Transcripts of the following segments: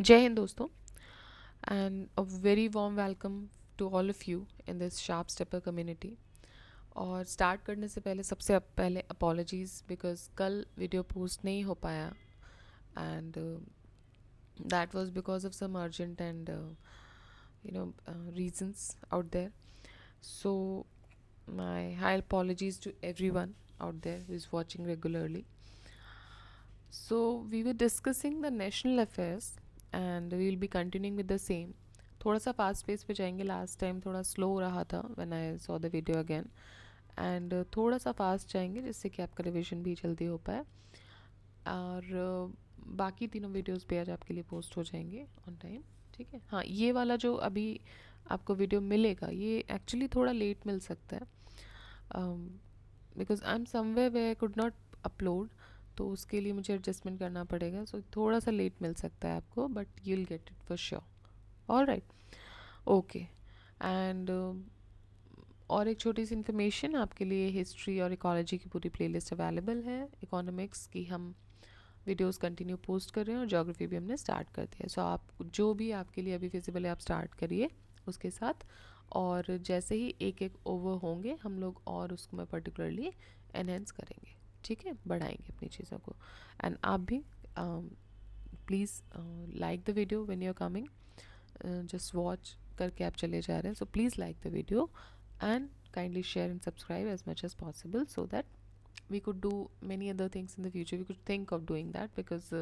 जय हिंद दोस्तों and a very warm welcome to all of you in this sharp stepper community. और start करने से पहले सबसे पहले अपॉलॉजीज़ बिकॉज कल वीडियो पोस्ट नहीं हो पाया and that was because of some urgent and reasons out there. So my high apologies to everyone out there who is watching regularly. So we were discussing the national affairs and we will be continuing with the same. थोड़ा सा fast pace पे जाएंगे. Last time थोड़ा slow रहा था when I saw the video again and थोड़ा सा fast जाएंगे जिससे कि आपका रिविजन भी जल्दी हो पाए और बाकी तीनों वीडियोस भी आज आपके लिए पोस्ट हो जाएंगे ऑन टाइम. ठीक है. हाँ, ये वाला जो अभी आपको वीडियो मिलेगा ये एक्चुअली थोड़ा लेट मिल सकता है because I am somewhere way I could not upload, तो उसके लिए मुझे एडजस्टमेंट करना पड़ेगा. सो थोड़ा सा लेट मिल सकता है आपको but you will get it for sure. All right. Okay. And और एक छोटी सी इन्फॉर्मेशन आपके लिए, हिस्ट्री और इकोलॉजी की पूरी प्लेलिस्ट अवेलेबल है. इकोनॉमिक्स की हम वीडियोस कंटिन्यू पोस्ट कर रहे हैं और ज्योग्राफी भी हमने स्टार्ट कर दिया है. सो आप जो भी आपके लिए अभी फिजिबल है आप स्टार्ट करिए उसके साथ. और जैसे ही एक एक ओवर होंगे हम लोग और उसको मैं पर्टिकुलरली एनहेंस करेंगे. ठीक है, बढ़ाएंगे अपनी चीज़ों को. एंड आप भी please like the video when you are coming. Just watch करके आप चले जा रहे हैं. So please like the video and kindly share and subscribe as much as possible so that we could do many other things in the future. We could think of doing that because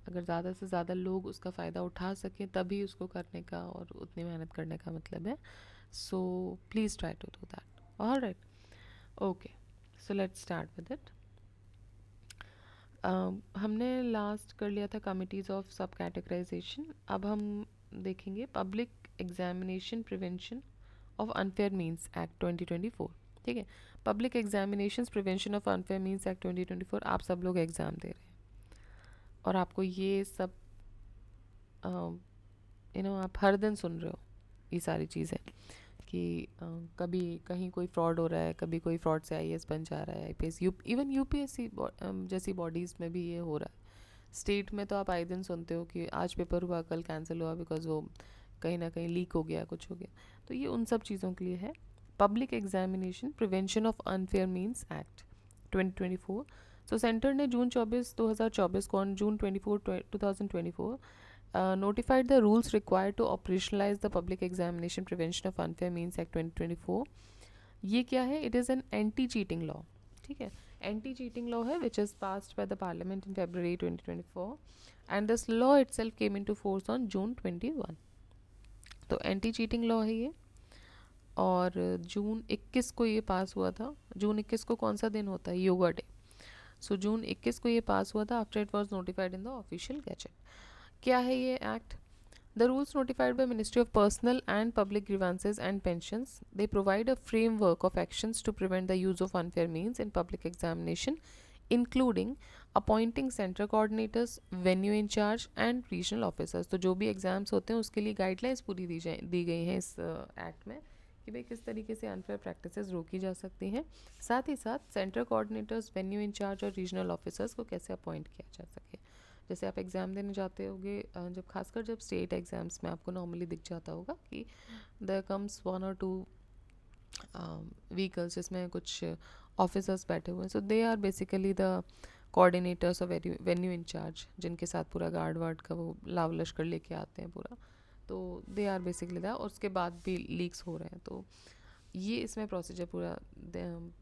अगर ज़्यादा से ज़्यादा लोग उसका फ़ायदा उठा सकें तभी उसको करने का और उतनी मेहनत करने का मतलब है. So please try to do that. All right. Okay, so let's start with it. हमने लास्ट कर लिया था कमिटीज़ ऑफ सब कैटेगराइजेशन. अब हम देखेंगे public examination prevention of unfair means act 2024. ठीक है, public examination prevention of unfair means act 2024. आप सब लोग एग्ज़ाम दे रहे हैं और आपको ये सब आप हर दिन सुन रहे हो ये सारी चीज़ें कि कभी कहीं कोई फ्रॉड हो रहा है, कभी कोई फ्रॉड से आईएएस बन जा रहा है, आईपीएस, इवन यूपीएससी जैसी बॉडीज़ में भी ये हो रहा है. स्टेट में तो आप आए दिन सुनते हो कि आज पेपर हुआ कल कैंसिल हुआ बिकॉज वो कहीं ना कहीं लीक हो गया, कुछ हो गया. तो ये उन सब चीज़ों के लिए है public examination prevention of unfair means act 2024. So centre ने जून 24 2024 को on June 24 2024 notified the rules required to operationalize the public examination prevention of unfair means act 2024. ये क्या है? It is an anti cheating law. ठीक है, anti cheating law है which is passed by the parliament in February 2024 and this law itself came into force on June 21. तो anti cheating law है ये और जून 21 को ये पास हुआ था. जून 21 को कौन सा दिन होता है? योगा डे. सो जून 21 को ये पास हुआ था after it was notified in the official gazette. क्या है ये act? The rules notified by Ministry of Personal and Public Grievances and Pensions, they provide a framework of actions to prevent the use of unfair means in public examination, including appointing center coordinators, venue in charge and regional officers. तो जो भी exams होते हैं उसके लिए guidelines पूरी दी गई हैं इस एक्ट में कि भाई किस तरीके से अनफेयर प्रैक्टिसेस रोकी जा सकती हैं. साथ ही साथ सेंटर कोऑर्डिनेटर्स, वेन्यू इंचार्ज और रीजनल ऑफिसर्स को कैसे अपॉइंट किया जा सके. जैसे आप एग्ज़ाम देने जाते होगे, जब खासकर जब स्टेट एग्ज़ाम्स में आपको नॉर्मली दिख जाता होगा कि देयर कम्स 1 or 2 व्हीकल्स जिसमें कुछ ऑफिसर्स बैठे हुए हैं. So they are basically the coordinators और वेन्यू इंचार्ज जिनके साथ पूरा गार्ड वार्ड का वो लाव लश्कर लेके आते हैं पूरा. तो दे आर बेसिकली दैट. और उसके बाद भी लीक्स हो रहे हैं. तो ये इसमें प्रोसीजर पूरा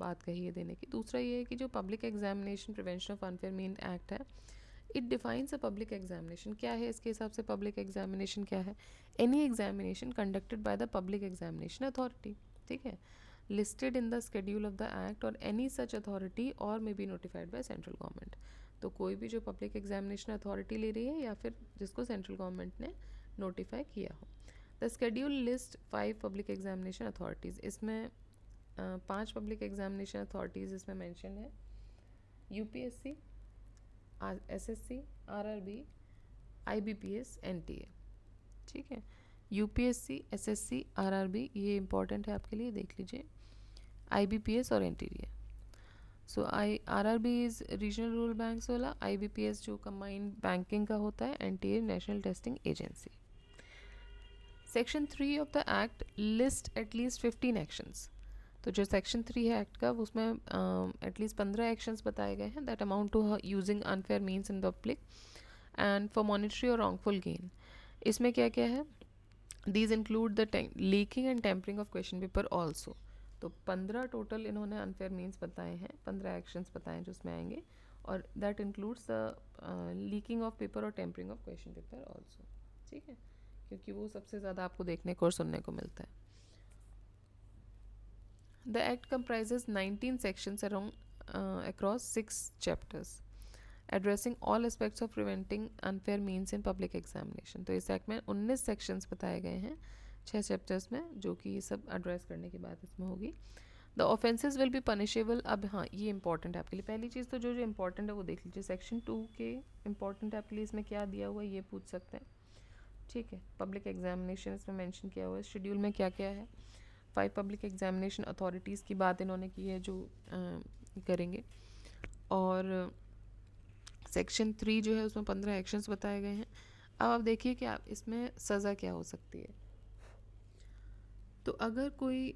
बात कही है देने की. दूसरा ये है कि जो public examination prevention of unfair mean act है, it defines a public examination. क्या है इसके हिसाब से पब्लिक एग्जामिनेशन क्या है? Any examination conducted by the public examination authority. ठीक है, listed in the schedule of the act और एनी सच अथॉरिटी और may be notified by central government. तो कोई भी जो पब्लिक एग्जामिनेशन अथॉरिटी ले रही है या फिर जिसको सेंट्रल गवर्नमेंट ने नोटिफाई किया हो. The schedule list 5 public examination authorities. इसमें 5 पब्लिक एग्जामिनेशन अथॉरिटीज़ इसमें मेंशन है. UPSC, SSC, RRB, IBPS, NTA. ठीक है, यूपीएससी, एसएससी, आरआरबी, ये इंपॉर्टेंट है आपके लिए, देख लीजिए. आईबीपीएस और NTA. So RRB is regional rural banks वाला, IBPS जो कंबाइंड बैंकिंग का होता है, NTA national testing agency. Section 3 of the act list at least 15 actions. तो जो सेक्शन 3 है एक्ट का, उसमें एटलीस्ट 15 एक्शंस बताए गए हैं that amount to using unfair means in public and for monetary और रॉन्गफुल गेन। इसमें क्या क्या है? These include the leaking and tampering of question paper also. तो 15 टोटल इन्होंने अनफेयर मीन्स बताए हैं, 15 एक्शंस बताए हैं जो उसमें आएंगे, और that includes the leaking of paper और tampering of question paper also. ठीक है, क्योंकि वो सबसे ज़्यादा आपको देखने को और सुनने को मिलता है। The Act comprises 19 sections across 6 chapters, addressing all aspects of preventing unfair means in public examination. तो इस एक्ट में 19 सेक्शंस बताए गए हैं 6 चैप्टर्स में, जो कि ये सब एड्रेस करने की बात इसमें होगी। The offences will be punishable. अब हाँ, ये इंपॉर्टेंट है आपके लिए। पहली चीज़ तो जो जो इंपॉर्टेंट है वो देख लीजिए। सेक्शन 2 के इंपॉर्टेंट है आपके लिए, इसमें क्या दिया हुआ है ये पूछ सकते हैं। ठीक है, पब्लिक एग्जामिनेशन इसमें मेंशन किया हुआ है, शेड्यूल में क्या क्या है। 5 पब्लिक एग्जामिनेशन अथॉरिटीज़ की बात इन्होंने की है जो करेंगे। और सेक्शन 3 जो है उसमें 15 एक्शंस बताए गए हैं। अब आप देखिए कि आप इसमें सज़ा क्या हो सकती है। तो अगर कोई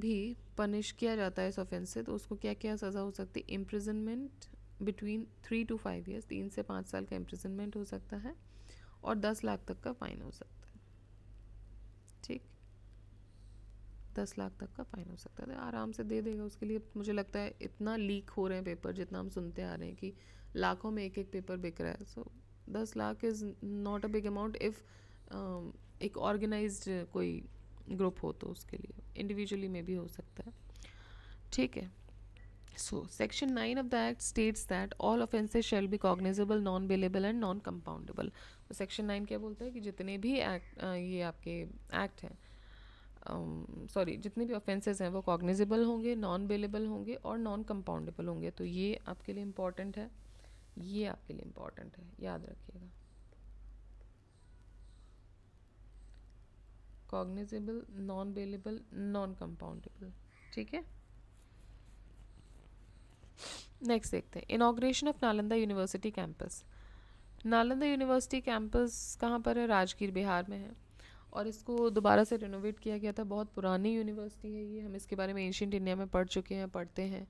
भी पनिश किया जाता है इस ऑफेंस से, तो उसको क्या क्या सज़ा हो सकती है? इम्प्रिजनमेंट बिटवीन 3 to 5 ईयर्स, 3 से 5 साल का इम्प्रिजनमेंट हो सकता है, और 10 लाख तक का फ़ाइन हो सकता है। ठीक, 10 लाख तक का फ़ाइन हो सकता है। आराम से दे देगा उसके लिए। मुझे लगता है इतना लीक हो रहे हैं पेपर, जितना हम सुनते आ रहे हैं कि लाखों में एक एक पेपर बिक रहा है, सो 10 lakh is not a big amount if एक ऑर्गेनाइज्ड कोई ग्रुप हो तो उसके लिए। इंडिविजुअली में भी हो सकता है। ठीक है, so section 9 of the act states that all offences shall be cognizable, non bailable and non compoundable. तो सेक्शन 9 क्या बोलता है कि जितने भी एक्ट ये आपके एक्ट हैं, सॉरी जितने भी ऑफेंसेस हैं वो कॉग्निजेबल होंगे, नॉन बेलेबल होंगे और नॉन कंपाउंडेबल होंगे। तो ये आपके लिए इम्पॉर्टेंट है, ये आपके लिए इम्पॉर्टेंट है, याद रखिएगा। Cognizable, non bailable, non compoundable. ठीक है, नेक्स्ट देखते हैं। Inauguration of Nalanda university campus. Nalanda university campus कहाँ पर है? राजगीर, बिहार में है, और इसको दोबारा से रिनोवेट किया गया था। बहुत पुरानी यूनिवर्सिटी है ये, हम इसके बारे में एंशियंट इंडिया में पढ़ चुके हैं, पढ़ते हैं।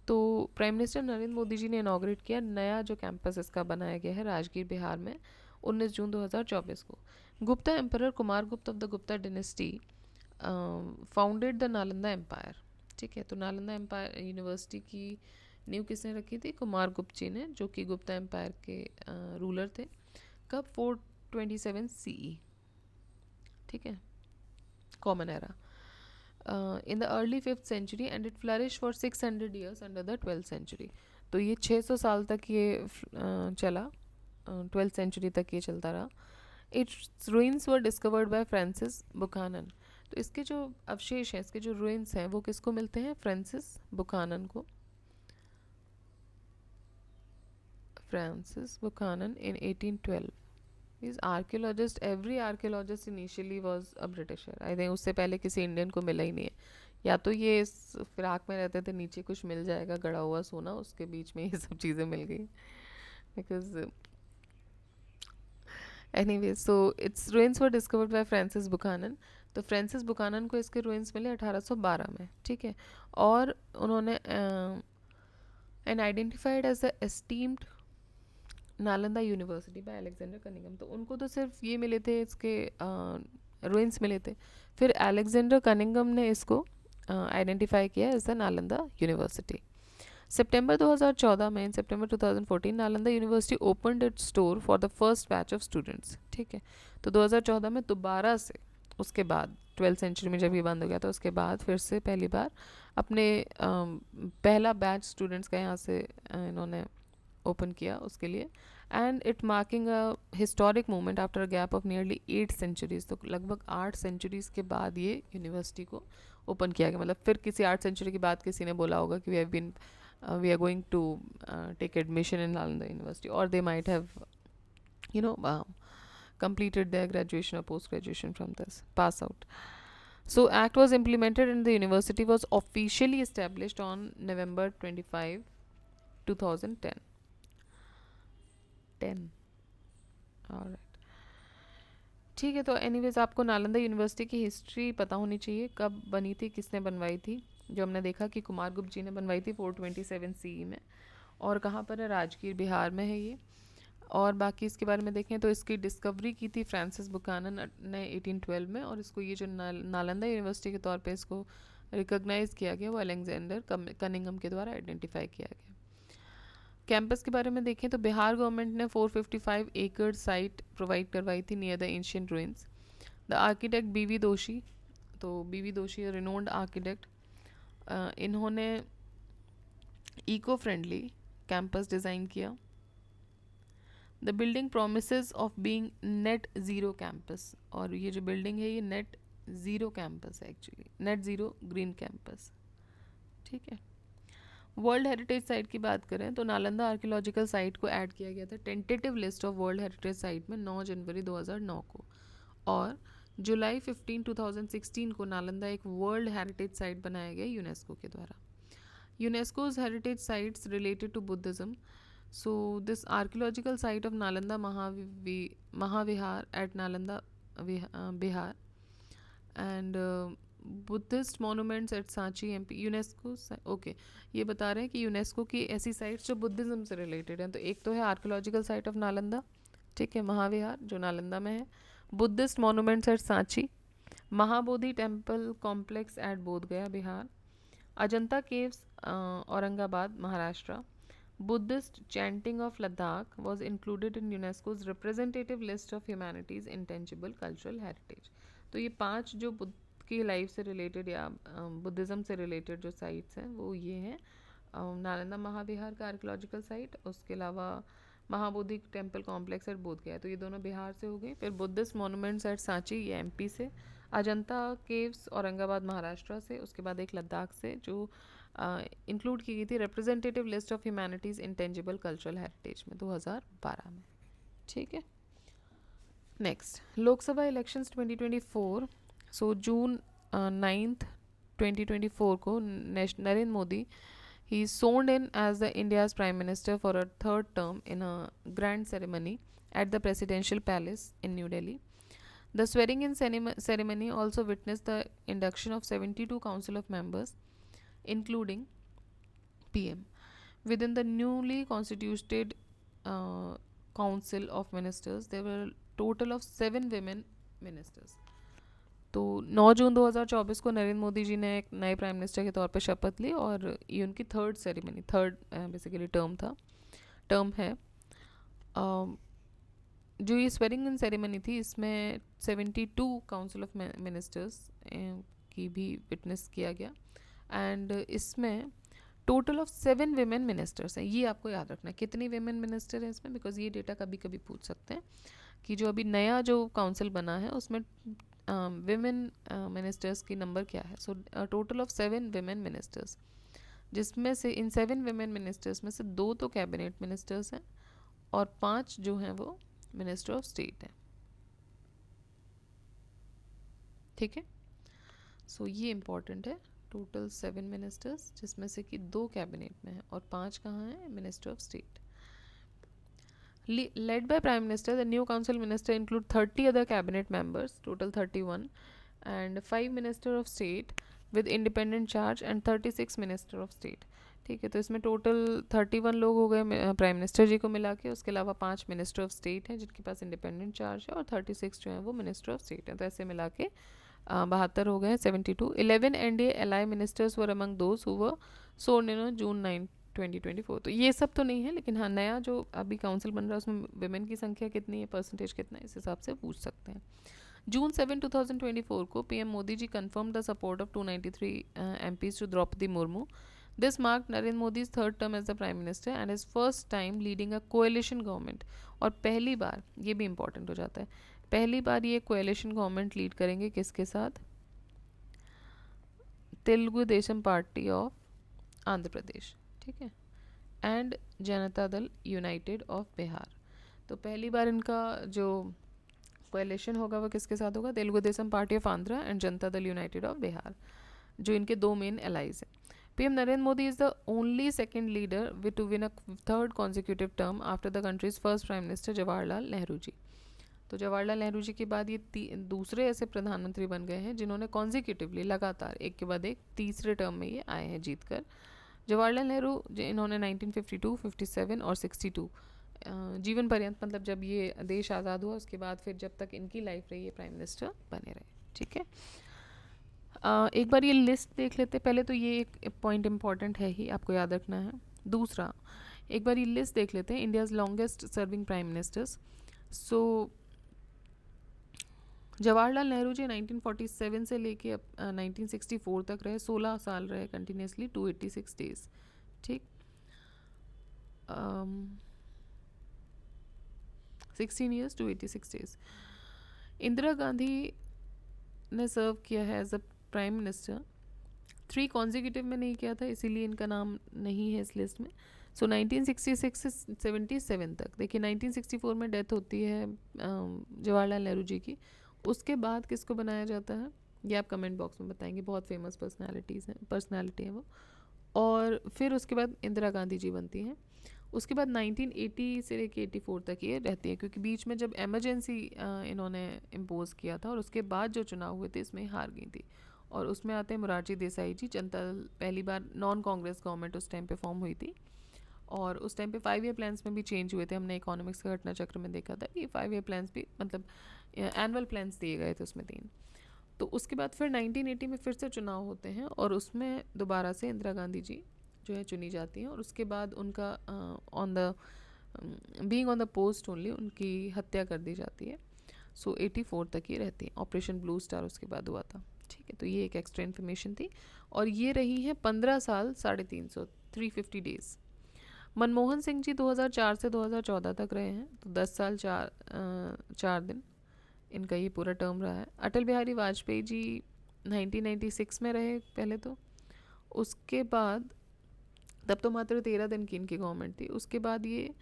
तो प्राइम मिनिस्टर नरेंद्र मोदी जी ने इनाग्रेट किया नया जो कैंपस इसका बनाया गया है राजगीर, बिहार में, 19 जून 2024 को। Gupta emperor Kumar Gupta of the Gupta dynasty founded the Nalanda empire. ठीक है, तो नालंदा एम्पायर यूनिवर्सिटी की नींव किसने रखी थी? कुमार गुप्त जी ने, जो कि गुप्ता एम्पायर के रूलर थे। कब? 427 CE। ठीक है, common era in the early 5th century and it flourished for 600 years under the 12th century। तो ये 600 साल तक ये चला, 12th century तक ये चलता रहा। Its ruins were discovered by Francis Buchanan। तो इसके जो अवशेष हैं, इसके जो ruins हैं, वो किसको मिलते हैं? फ्रांसिस बुखानन को। Francis Buchanan in 1812। These archaeologist, every archaeologist initially was a Britisher। I think उससे पहले किसी इंडियन को मिला ही नहीं है। या तो ये इस फिराक में रहते थे, नीचे कुछ मिल जाएगा गड़ा हुआ सोना, उसके बीच में ये सब चीज़ें मिल गई। Because anyway, so it's ruins were discovered by Francis Buchanan. तो फ्रांसिस बुखानन को इसके ruins मिले 1812 में। ठीक है, और उन्होंने and identified as the esteemed Nalanda university by Alexander Cunningham. तो उनको तो सिर्फ ये मिले थे, इसके रुइंस मिले थे। फिर अलेक्जेंडर कनिंगम ने इसको आइडेंटिफाई किया एज द नालंदा यूनिवर्सिटी। सितंबर 2014 में, इन सितंबर 2014, Nalanda university opened it's store for the first batch of students. ठीक है, तो 2014 में दोबारा से, उसके बाद 12th सेंचुरी में जब ये बंद हो गया था, उसके बाद फिर से पहली बार अपने पहला बैच स्टूडेंट्स का यहाँ से इन्होंने ओपन किया उसके लिए। And it marking a historic moment after a gap of nearly 8 centuries. तो लगभग 8 सेंचुरीज के बाद ये यूनिवर्सिटी को ओपन किया गया। मतलब फिर किसी 8 सेंचुरी के बाद किसी ने बोला होगा कि we are going to take admission in Nalanda university, और they might have completed their graduation or post graduation from this, pass out। So act was implemented and the university was officially established on November 25, 2010. 10. Alright. ठीक है, तो anyways आपको Nalanda university की history पता होनी चाहिए, कब बनी थी, किसने बनवाई थी। जो हमने देखा कि कुमारगुप्त जी ने बनवाई थी 427 CE में, और कहाँ पर है, राजगीर बिहार में है ये। और बाकी इसके बारे में देखें तो इसकी डिस्कवरी की थी फ्रांसिस बुकानन ने 1812 में, और इसको ये जो नालंदा यूनिवर्सिटी के तौर पे इसको रिकॉग्नाइज किया गया वो अलेक्जेंडर कनिंगम के द्वारा आइडेंटिफाई किया गया। कैंपस के बारे में देखें तो बिहार गवर्नमेंट ने 455 एकड़ साइट प्रोवाइड करवाई थी near the ancient ruins. The architect बीवी दोशी, तो बीवी दोशी रिनोन्ड आर्किटेक्ट, इन्होंने इको फ्रेंडली कैंपस डिज़ाइन किया। The building promises of being net zero campus, और ये जो बिल्डिंग है ये नेट ज़ीरो कैंपस है, actually net zero green campus. ठीक है, वर्ल्ड हेरिटेज साइट की बात करें तो नालंदा आर्कियोलॉजिकल साइट को ऐड किया गया था tentative list of world heritage site में 9 जनवरी 2009 को, और जुलाई 15, 2016 को नालंदा एक वर्ल्ड हेरिटेज साइट बनाया गया यूनेस्को के द्वारा। UNESCO's heritage sites related to Buddhism, so this archaeological site of Nalanda Mahavihar at Nalanda Bihar, and Buddhist monuments at Sanchi MP UNESCO. Okay, ये बता रहे हैं कि यूनेस्को की ऐसी साइट्स जो बुद्धिज़्म से रिलेटेड हैं, तो एक तो है आर्कियोलॉजिकल साइट ऑफ नालंदा, ठीक है, महाविहार जो नालंदा में है, Buddhist monuments at Sanchi, Mahabodhi temple complex at Bodhgaya Bihar, Ajanta caves Aurangabad Maharashtra, Buddhist chanting of Ladakh was included in UNESCO's representative list of humanities intangible cultural heritage। तो ये 5 जो बुद्ध की लाइफ से रिलेटेड या बुद्धिज़्म से रिलेटेड जो साइट्स हैं वो ये हैं, नालंदा महाविहार का आर्कियोलॉजिकल साइट, उसके अलावा महाबोधि टेम्पल कॉम्प्लेक्स एट बोध गया, तो ये दोनों बिहार से हो गई। फिर बुद्धिस्ट मोनूमेंट्स एट सांची, ये MP से, अजंता केव्स औरंगाबाद महाराष्ट्र से, उसके बाद एक लद्दाख से जो इंक्लूड की गई थी representative list of humanities intangible cultural heritage में 2012 में। ठीक है, नेक्स्ट लोकसभा इलेक्शंस 2024। सो जून 9th 2024 को Narendra Modi he is sworn in as the India's Prime Minister for a third term in a grand ceremony at the Presidential Palace in New Delhi. The swearing-in ceremony also witnessed the induction of 72 Council of Members, including PM, within the newly constituted Council of Ministers. There were a total of 7 women ministers. तो 9 जून 2024 को नरेंद्र मोदी जी ने एक नए prime minister के तौर पे शपथ ली, और ये उनकी third ceremony, third basically term है। जो ये स्वेरिंग इन सेरेमनी थी इसमें 72 काउंसिल ऑफ मिनिस्टर्स की भी विटनेस किया गया, एंड इसमें टोटल ऑफ 7 विमेन मिनिस्टर्स हैं। ये आपको याद रखना है कितनी विमेन मिनिस्टर हैं इसमें, बिकॉज ये डेटा कभी कभी पूछ सकते हैं कि जो अभी नया जो काउंसिल बना है उसमें विमेन मिनिस्टर्स की नंबर क्या है। So total of 7 women ministers, जिसमें से इन 7 विमेन मिनिस्टर्स में से 2 तो कैबिनेट मिनिस्टर्स हैं और 5 जो हैं वो मिनिस्टर ऑफ स्टेट हैं। ठीक है, सो ये इम्पॉर्टेंट है, टोटल 7 मिनिस्टर्स जिसमें से कि 2 कैबिनेट में हैं और 5 कहाँ हैं, minister of state. Led by Prime Minister, the new council minister include 30 other cabinet members, total 31, and 5 minister of state with independent charge and 36 minister of state। ठीक है, तो इसमें टोटल 31 लोग हो गए प्राइम मिनिस्टर जी को मिला के, उसके अलावा 5 मिनिस्टर ऑफ स्टेट हैं जिनके पास इंडिपेंडेंट चार्ज है, और 36 जो हैं वो मिनिस्टर ऑफ स्टेट हैं। तो ऐसे मिला के 72 हो गए, 72। 11 NDA ally ministers were among those who were sworn in on June 9, 2024। तो ये सब तो नहीं है, लेकिन हाँ नया जो अभी काउंसिल बन रहा है उसमें विमेन की संख्या कितनी है, परसेंटेज कितना है, इस हिसाब से पूछ सकते हैं। जून 7, 2024 को PM Modi ji confirmed the support of 293 MPs to Draupadi Murmu। This marked Narendra Modi's third term as the Prime Minister and his first time leading a coalition government। और पहली बार, ये भी important हो जाता है, पहली बार ये coalition government lead करेंगे किसके साथ, तेलुगु देशम पार्टी ऑफ आंध्र प्रदेश, ठीक है, and Janata Dal United of Bihar. तो पहली बार इनका जो कोएलिशन होगा वो किसके साथ होगा? Telugu Desam party of Andhra and Janata Dal United of Bihar, जो इनके दो मेन एलाइज हैं. PM Narendra Modi is the only second leader with to win a third consecutive term after the country's first prime minister Jawaharlal Nehru ji. तो जवाहरलाल नेहरू जी के बाद ये दूसरे ऐसे प्रधानमंत्री बन गए हैं जिन्होंने कॉन्जिक्यूटिवली लगातार एक के बाद एक तीसरे टर्म में ये आए हैं जीत कर. जवाहरलाल नेहरू इन्होंने 1952, 57 और 62 जीवन पर्यंत, मतलब जब ये देश आज़ाद हुआ उसके बाद फिर जब तक इनकी लाइफ रही, ये प्राइम मिनिस्टर बने रहे. ठीक है, एक बार ये लिस्ट देख लेते. पहले तो ये एक पॉइंट इम्पॉर्टेंट है ही, आपको याद रखना है. दूसरा, एक बार ये लिस्ट देख लेते हैं India's longest serving prime ministers. So Jawaharlal Nehru ji 1947 से लेके अब 1964 तक रहे, 16 साल रहे कंटिन्यूसली, 286 डेज. ठीक, 16 ईयर्स 286 डेज. इंदिरा गांधी ने सर्व किया है as a prime minister. 3 consecutive में नहीं किया था, इसीलिए इनका नाम नहीं है इस लिस्ट में. सो 1966 से 77 तक. देखिए 1964 में डेथ होती है जवाहरलाल नेहरू जी की. उसके बाद किसको बनाया जाता है ये आप कमेंट बॉक्स में बताएंगे. बहुत फेमस पर्सनालिटी है वो. और फिर उसके बाद इंदिरा गांधी जी बनती हैं. उसके बाद 1980 से लेके 84 तक ये रहती है, क्योंकि बीच में जब एमरजेंसी इन्होंने इम्पोज किया था और उसके बाद जो चुनाव हुए थे इसमें हार गई थी. और उसमें आते हैं मोरारजी देसाई जी. जनता दल पहली बार नॉन कांग्रेस गवर्नमेंट उस टाइम पे फॉर्म हुई थी, और उस टाइम पे 5 ईयर प्लान्स में भी चेंज हुए थे. हमने इकोनॉमिक्स का घटना चक्र में देखा था कि 5 ईयर प्लान्स भी, मतलब एनुअल प्लान्स दिए गए थे उसमें 3. तो उसके बाद फिर 1980 में फिर से चुनाव होते हैं और उसमें दोबारा से इंदिरा गांधी जी जो है चुनी जाती हैं. और उसके बाद उनका on the being on the post only उनकी हत्या कर दी जाती है. सो 84 तक ये रहती है. ऑपरेशन ब्लू स्टार उसके बाद हुआ था. ठीक है, तो ये एक एक्स्ट्रा इन्फॉर्मेशन थी. और ये रही है 15 साल 350 350 डेज. मनमोहन सिंह जी 2004 से 2014 तक रहे हैं, तो 10 साल 4 दिन इनका ये पूरा टर्म रहा है. अटल बिहारी वाजपेयी जी 1996 में रहे पहले तो. उसके बाद तब तो मात्र 13 दिन की इनकी गवर्नमेंट थी. उसके बाद ये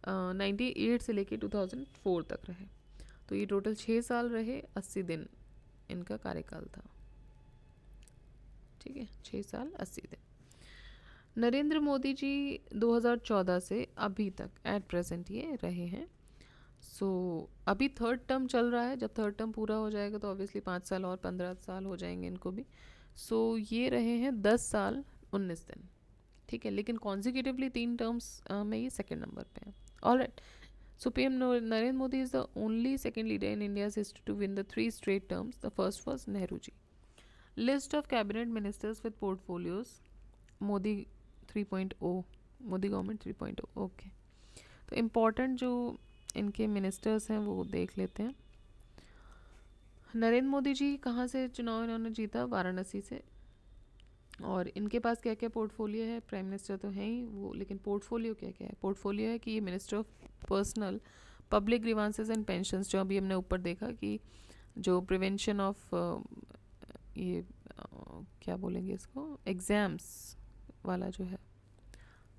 98 से लेके 2004 तक रहे. तो ये टोटल 6 साल रहे, 80 दिन इनका कार्यकाल था. ठीक है, 6 साल 80 दिन. नरेंद्र मोदी जी 2014 से अभी तक एट प्रेजेंट ये रहे हैं. सो अभी थर्ड टर्म चल रहा है. जब थर्ड टर्म पूरा हो जाएगा तो ऑब्वियसली 5 साल और 15 साल हो जाएंगे इनको भी. सो ये रहे हैं 10 साल 19 दिन. ठीक है, लेकिन कॉन्जिक्यूटिवली 3 टर्म्स में ये सेकेंड नंबर पे हैं. All right, so PM Narendra Modi is the only second leader in India's history to win the 3 straight terms. The first was Nehru ji. List of cabinet ministers with portfolios. Modi 3.0, Modi government 3.0. Okay, तो important जो इनके ministers हैं वो देख लेते हैं. नरेंद्र मोदी जी कहाँ से चुनाव इन्होंने जीता? वाराणसी से. और इनके पास क्या क्या पोर्टफोलियो है? प्राइम मिनिस्टर तो है ही वो, लेकिन पोर्टफोलियो क्या क्या है? पोर्टफोलियो है कि ये minister of personnel public grievances and pensions, जो अभी हमने ऊपर देखा कि जो प्रिवेंशन ऑफ ये क्या बोलेंगे इसको, एग्ज़ाम्स वाला जो है,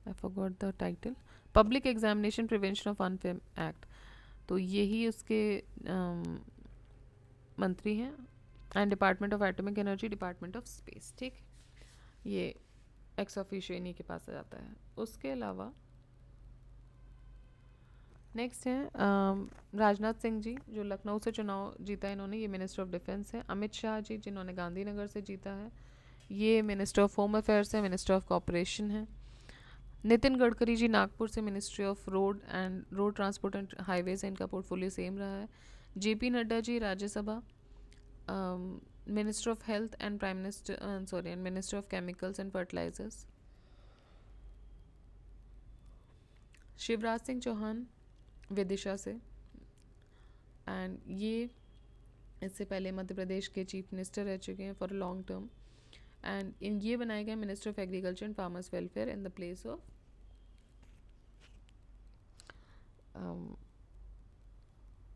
I forgot the title, public examination prevention of unfair act, तो यही उसके मंत्री हैं. And department of atomic energy, department of space. ठीक, ये एक्स ऑफिशियो इन्हीं के पास आ जाता है. उसके अलावा नेक्स्ट हैं राजनाथ सिंह जी, जो लखनऊ से चुनाव जीता है इन्होंने, ये मिनिस्टर ऑफ डिफेंस है. अमित शाह जी जिन्होंने गांधीनगर से जीता है, ये मिनिस्टर ऑफ होम अफेयर्स है, मिनिस्टर ऑफ कॉपरेशन है. नितिन गडकरी जी नागपुर से ministry of road transport and highways है, इनका पोर्टफोलियो सेम रहा है. JP Nadda ji Rajya Sabha, minister of health and and minister of chemicals and fertilizers. Shivraj Singh Chouhan Vidisha से, एंड ये इससे पहले मध्य प्रदेश के चीफ मिनिस्टर रह चुके हैं फॉर लॉन्ग टर्म. एंड इन ये बनाए गए minister of agriculture and farmers welfare in the place of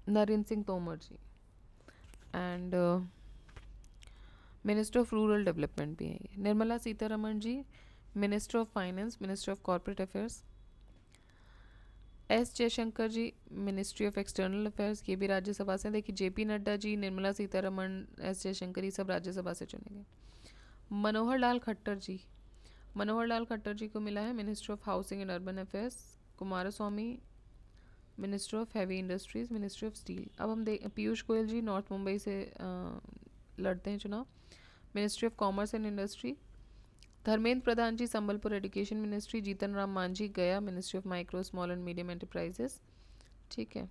Narendra Singh Tomar ji. And minister of rural development भी है. Nirmala Sitharaman ji minister of finance, minister of corporate affairs. S Jaishankar ji ministry of external affairs, ये भी राज्यसभा से। देखिए जेपी नड्डा जी, निर्मला सीतारमण, एस जयशंकर, ये सब राज्यसभा से चुने गए। मनोहर लाल खट्टर जी, मनोहर लाल खट्टर जी को मिला है ministry of housing and urban affairs. Kumaraswamy minister of heavy industries, ministry of steel. अब हम देख, पीयूष गोयल जी नॉर्थ मुंबई से लड़ते हैं चुनाव, ministry of commerce and industry. Dharmendra Pradhan ji Sambalpur education ministry. Jitan Ram Manjhi Gaya, ministry of micro small and medium enterprises. ठीक है।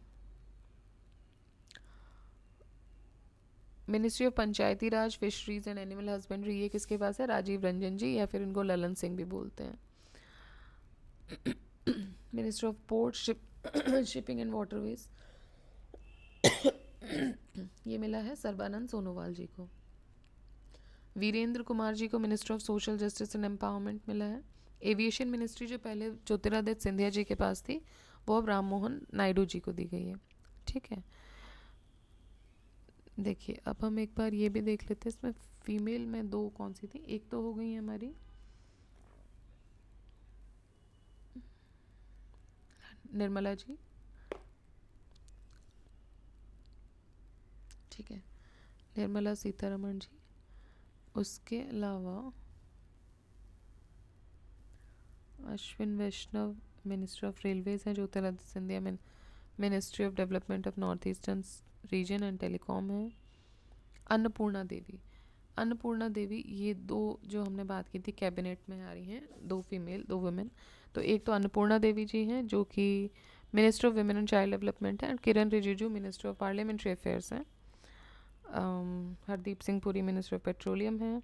Ministry of panchayati raj, fisheries and animal husbandry, ये किसके पास है? राजीव रंजन जी, या फिर इनको ललन सिंह भी बोलते हैं। Ministry of port, shipping and waterways, ये मिला है सर्बानंद सोनोवाल जी को। वीरेंद्र कुमार जी को minister of social justice and empowerment मिला है। एविएशन मिनिस्ट्री जो पहले ज्योतिरादित्य सिंधिया जी के पास थी, वो अब राम मोहन नायडू जी को दी गई है। ठीक है। देखिए अब हम एक बार ये भी देख लेते हैं, इसमें फीमेल में दो कौन सी थी, एक तो हो गई है हमारी निर्मला जी, ठीक है, निर्मला सीतारमण जी। उसके अलावा अश्विन वैष्णव मिनिस्टर ऑफ रेलवेज हैं। Jyotiraditya Scindia ministry of development of north eastern region and telecom है। अन्नपूर्णा देवी, अन्नपूर्णा देवी, ये दो जो हमने बात की थी कैबिनेट में आ रही हैं, दो फीमेल दो वुमेन। तो एक तो अन्नपूर्णा देवी जी हैं जो कि minister of women and child development है, and Kiren Rijiju minister of parliamentary affairs हैं। Hardeep Singh Puri minister of petroleum है।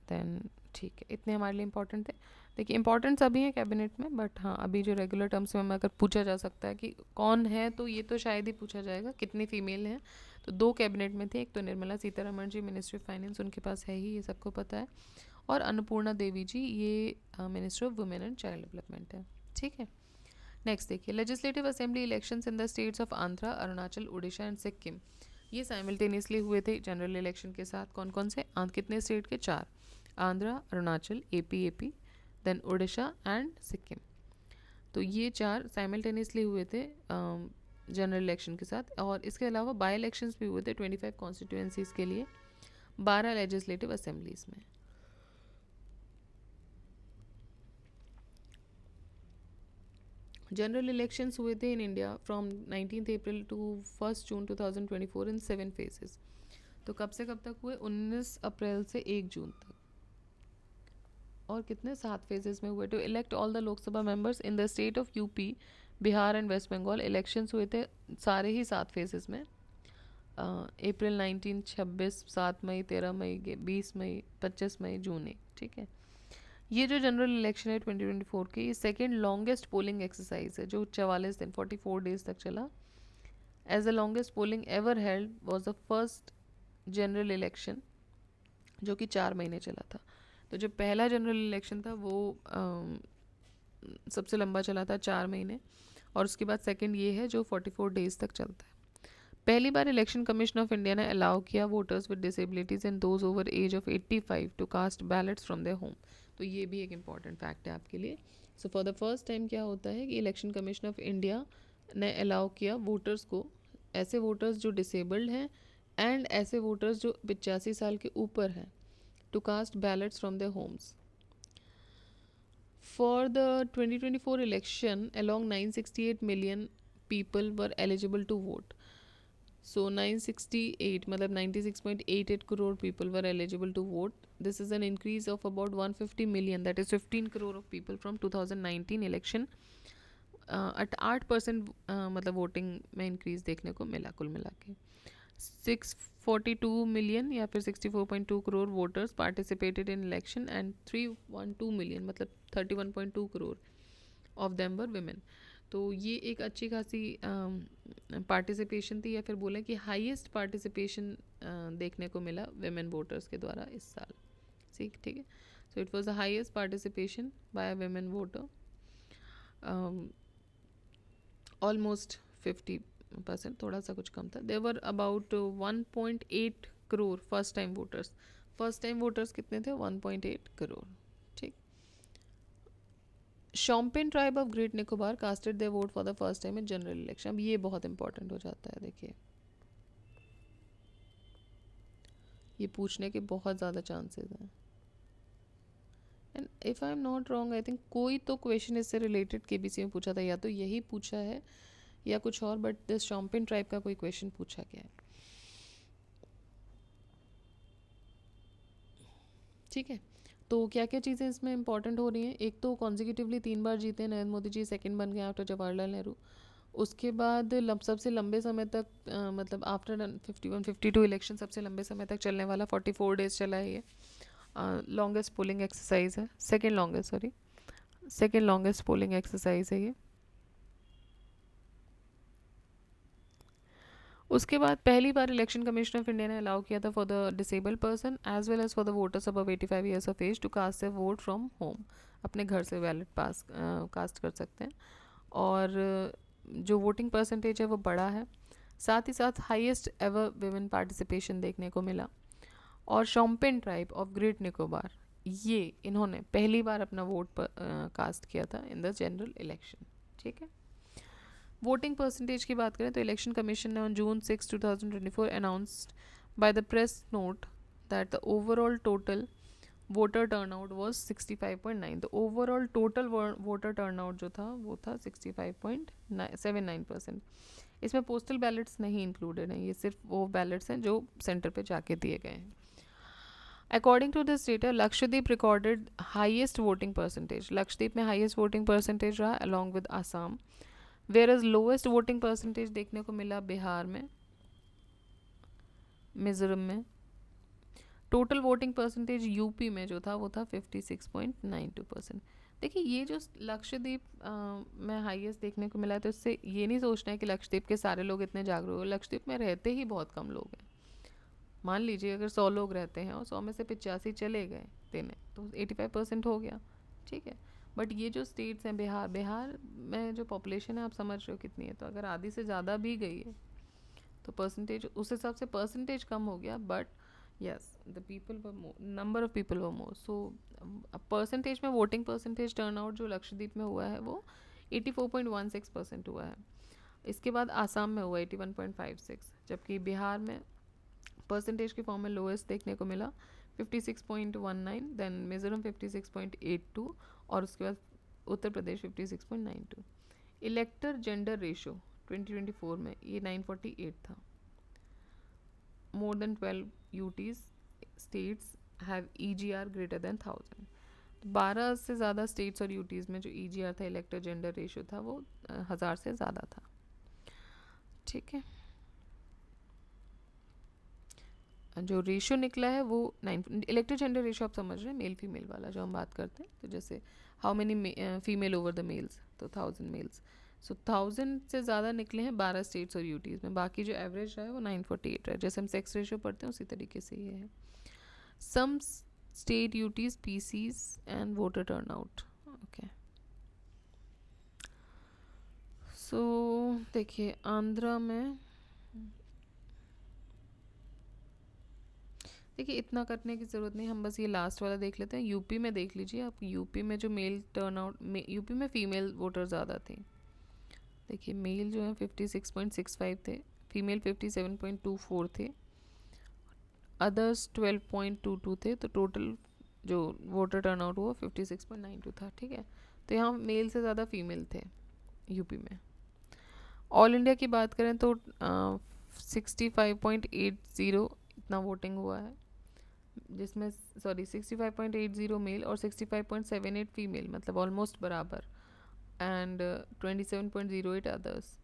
देन ठीक है, इतने हमारे लिए इंपॉर्टेंट थे। देखिए इंपॉर्टेंट सभी हैं कैबिनेट में, बट हाँ अभी जो रेगुलर टर्म्स में अगर पूछा जा सकता है कि कौन है, तो ये तो शायद ही पूछा जाएगा कितनी फीमेल हैं। तो दो कैबिनेट में थे, एक तो निर्मला सीतारमण जी मिनिस्ट्री ऑफ फाइनेंस, उनके पास है ही, ये सबको पता है। और अन्नपूर्णा देवी जी, ये minister of women and child development है। ठीक है। नेक्स्ट देखिए, legislative assembly elections in the states of Andhra, Arunachal, Orissa and Sikkim, ये साइमल्टेनियसली हुए थे जनरल इलेक्शन के साथ। कौन कौन से? कितने स्टेट के? 4, Andhra, Arunachal, AP, then Orissa and Sikkim. तो ये 4 साइमल्टेनियसली हुए थे जनरल इलेक्शन के साथ। और इसके अलावा बाई इलेक्शंस भी हुए थे 25 कॉन्स्टिट्यूएंसीज के लिए, 12 लेजिस्लेटिव असेंबलीज में। जनरल इलेक्शंस हुए थे in India from 19 April to 1 June 2024 in 7 phases. तो कब से कब तक हुए? 19 अप्रैल से 1 जून तक। और कितने? 7 फेजेस में हुए। To elect all the Lok Sabha members in the state of UP, Bihar and west Bengal, elections हुए थे सारे ही 7 फेजेस में। अप्रैल 19, 26, 7 मई, 13 मई, 20 मई, 25 मई, जून 1। ठीक है। ये जो जनरल इलेक्शन है 2024 की, ये सेकेंड लॉन्गेस्ट पोलिंग एक्सरसाइज है जो 44 दिन 44 डेज तक चला। As the longest polling ever held was the first general election जो कि 4 महीने चला था। तो जो पहला जनरल इलेक्शन था वो सबसे लंबा चला था 4 महीने, और उसके बाद सेकंड ये है जो 44 डेज तक चलता है। पहली बार इलेक्शन कमीशन ऑफ इंडिया ने अलाउ किया voters with disabilities and those over age of 85 to cast ballots from their home. तो ये भी एक इम्पॉर्टेंट फैक्ट है आपके लिए। So for the first time क्या होता है कि इलेक्शन कमीशन ऑफ इंडिया ने अलाउ किया वोटर्स को, ऐसे वोटर्स जो डिसेबल्ड हैं एंड ऐसे वोटर्स जो 85 साल के ऊपर हैं, to cast ballots from their homes. For the 2024 election, along 968 million people were eligible to vote. So 968 मतलब 96.88 crore people were eligible to vote. This is an increase of about 150 million, that is 15 crore of people from 2019 election. at 8% मतलब voting में increase देखने को मिला कुल मिला के। 642 million या फिर 64.2 crore voters participated in election and 312 million मतलब 31.2 crore of them were women. तो ये एक अच्छी खासी पार्टिसिपेशन थी, या फिर बोलें कि हाईएस्ट पार्टिसिपेशन देखने को मिला विमेन वोटर्स के द्वारा इस साल। ठीक है। So it was the highest participation by a women voter, almost 50%, थोड़ा सा कुछ कम था। There were about 1.8 crore first time voters. First time voters कितने थे? 1.8 करोड़। ठीक। Shompen tribe of Great Nicobar casted their vote for the first time in general election. अब ये बहुत इंपॉर्टेंट हो जाता है, देखिए ये पूछने के बहुत ज़्यादा चांसेस हैं। And if I am not wrong, I think कोई तो क्वेश्चन इससे रिलेटेड केबीसी में पूछा था, या तो यही पूछा है या कुछ और, बट दिस शॉम्पेन ट्राइब का कोई क्वेश्चन पूछा गया है। ठीक है, तो क्या क्या चीज़ें इसमें इंपॉर्टेंट हो रही हैं? एक तो कॉन्जिक्यूटिवली 3 बार जीते नरेंद्र मोदी जी, सेकंड बन गए आफ्टर जवाहरलाल नेहरू। उसके बाद सबसे लंबे समय तक मतलब आफ्टर 51-52 इलेक्शन सबसे लंबे समय तक चलने वाला 44 डेज चला है ये। लॉन्गेस्ट पोलिंग एक्सरसाइज है, सेकेंड लॉन्गेस्ट पोलिंग एक्सरसाइज है ये। उसके बाद पहली बार इलेक्शन कमीशन ऑफ इंडिया ने अलाउ किया था for the disabled person as well as for the voters above 85 years of age to cast a vote from home. अपने घर से बैलेट पास कास्ट कर सकते हैं। और जो वोटिंग परसेंटेज है वो बड़ा है। साथ ही साथ हाईएस्ट एवर विमेन पार्टिसिपेशन देखने को मिला। और champagne tribe of Great Nicobar, ये इन्होंने पहली बार अपना वोट कास्ट किया था इन द जनरल इलेक्शन। ठीक है, वोटिंग परसेंटेज की बात करें तो इलेक्शन कमीशन ने on June 6, 2024 announced by the press note that the overall total voter turnout was 65.9। तो ओवरऑल टोटल वोटर टर्नआउट जो था वो था 65.79%। इसमें पोस्टल बैलेट्स नहीं इंक्लूडेड हैं, ये सिर्फ वो बैलेट्स हैं जो सेंटर पे जाके दिए गए हैं। According to this data, Lakshadweep recorded highest voting percentage. Lakshadweep में हाईएस्ट वोटिंग परसेंटेज रहा along with Assam. Whereas lowest voting percentage देखने को मिला बिहार में, मिजोरम में। टोटल वोटिंग परसेंटेज यूपी में जो था वो था 56.92%। देखिए ये जो लक्षद्वीप में हाईएस्ट देखने को मिला है, तो इससे ये नहीं सोचना है कि लक्षद्वीप के सारे लोग इतने जागरूक हो। लक्षद्वीप में रहते ही बहुत कम लोग हैं। मान लीजिए अगर 100 लोग रहते हैं और 100 में से 85 चले गए देने, तो 85% हो गया। ठीक है, बट ये जो स्टेट्स हैं, बिहार में जो पॉपुलेशन है आप समझ रहे हो कितनी है, तो अगर आधी से ज़्यादा भी गई है तो परसेंटेज उस हिसाब से परसेंटेज कम हो गया, but yes the people were more, number of people were more. So percentage में वोटिंग परसेंटेज टर्नआउट जो लक्षद्वीप में हुआ है वो 84.16% हुआ है। इसके बाद आसाम में हुआ 81.56, जबकि बिहार में परसेंटेज के फॉर्म में लोएस्ट देखने को मिला 56.19, देन मिजोरम 56.82 और उसके बाद उत्तर प्रदेश 56.92। इलेक्टर जेंडर रेशो 2024 में ये 948 था। More than 12 UTs states have EGR greater than 1000। 12 से ज़्यादा स्टेट्स और यूटीज़ में जो ईजीआर था, इलेक्टर जेंडर रेशो था, वो 1000 से ज़्यादा था। ठीक है, जो रेशो निकला है वो 9। इलेक्टर जेंडर रेशो आप समझ रहे हैं, मेल फीमेल वाला जो हम बात करते हैं। तो जैसे how many female over the mails, तो 1000 मेल्स। सो 1000 से ज़्यादा निकले हैं 12 स्टेट्स और यूटीज़ में। बाकी जो एवरेज रहा है वो 948 है। जैसे हम सेक्स रेशो पढ़ते हैं उसी तरीके से ये है। Some state UTs, PCs and voter turnout. Okay, so देखिए आंध्रा में, देखिए इतना करने की ज़रूरत नहीं, हम बस ये लास्ट वाला देख लेते हैं। यूपी में देख लीजिए आप, यूपी में जो मेल टर्नआउट, यूपी में फ़ीमेल वोटर ज़्यादा थे। देखिए मेल जो है 56.65 थे, फीमेल 57.24 थे, अदर्स 12.22 थे। तो टोटल जो वोटर टर्नआउट हुआ 56.92 था। ठीक है, तो यहाँ मेल से ज़्यादा फीमेल थे यूपी में। ऑल इंडिया की बात करें तो 65.80 इतना वोटिंग हुआ है, जिसमें 65.80 मेल और 65.78 फीमेल, मतलब ऑलमोस्ट बराबर, एंड 27.08 अदर्स।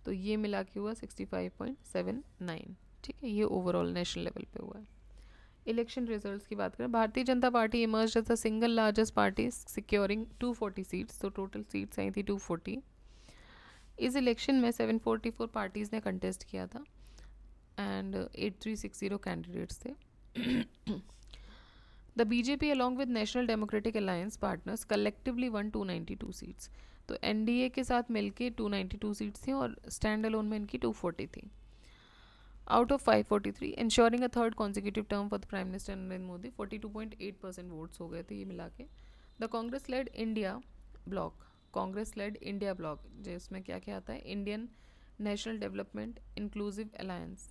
तो ये मिला के हुआ 65.79। ठीक है, ये ओवरऑल नेशनल लेवल पे हुआ है। इलेक्शन रिजल्ट्स की बात करें, Bharatiya Janata party emerge as the single largest party securing 240 seats. तो टोटल सीट्स आई थी 240। इस इलेक्शन में 744 पार्टीज़ ने कंटेस्ट किया था एंड 8360 कैंडिडेट्स थे। The BJP along with national democratic alliance partners collectively one 292 seats. तो एनडीए के साथ मिलके 292 सीट्स थी और स्टैंड अलोन में इनकी 240 थी out of 543, insuring a third consecutive term for the prime minister Narendra Modi. 42.8% votes हो गए थे ये मिला के। The Congress led India block, Congress led India block, जिसमें क्या क्या आता है, Indian national development inclusive alliance,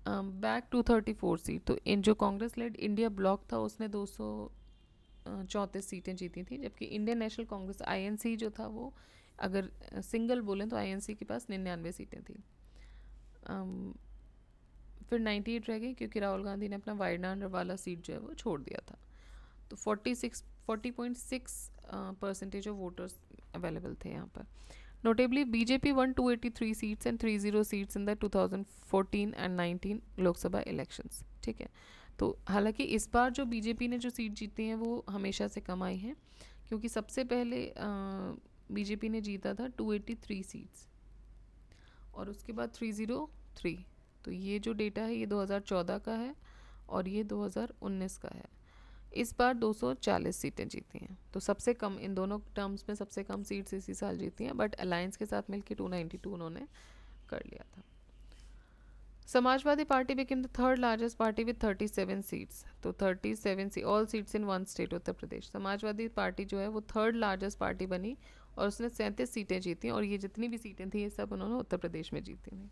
back 234 seat. तो इन जो कांग्रेस लेड इंडिया ब्लॉक था उसने 234 सीटें जीती थी, जबकि इंडियन नेशनल कांग्रेस आईएनसी जो था वो अगर सिंगल बोलें तो आईएनसी के पास 99 सीटें थी। फिर 98 रह गई क्योंकि राहुल गांधी ने अपना वायनाड वाला सीट जो है वो छोड़ दिया था। तो 40.6% ऑफ वोटर्स अवेलेबल थे यहाँ पर। Notably BJP one 283 seats and 30 seats in the 2014 and 19 Lok Sabha elections. ठीक है, तो हालांकि इस बार जो बीजेपी ने जो सीट जीती हैं वो हमेशा से कम आई हैं, क्योंकि सबसे पहले बीजेपी ने जीता था 283 सीट्स और उसके बाद 303। तो ये जो डेटा है ये 2014 का है और ये 2019 का है। इस बार 240 सीटें जीती हैं, तो सबसे कम इन दोनों टर्म्स में सबसे कम सीट्स इसी साल जीती हैं, बट अलायंस के साथ मिलकर 292 उन्होंने कर लिया था। Samajwadi party became the third largest party with 37 seats. तो 37 all seats in one state Uttar Pradesh. Samajwadi party जो है वो थर्ड लार्जेस्ट पार्टी बनी और उसने 37 सीटें जीती और ये जितनी भी सीटें थी ये सब उन्होंने उत्तर प्रदेश में जीती थी।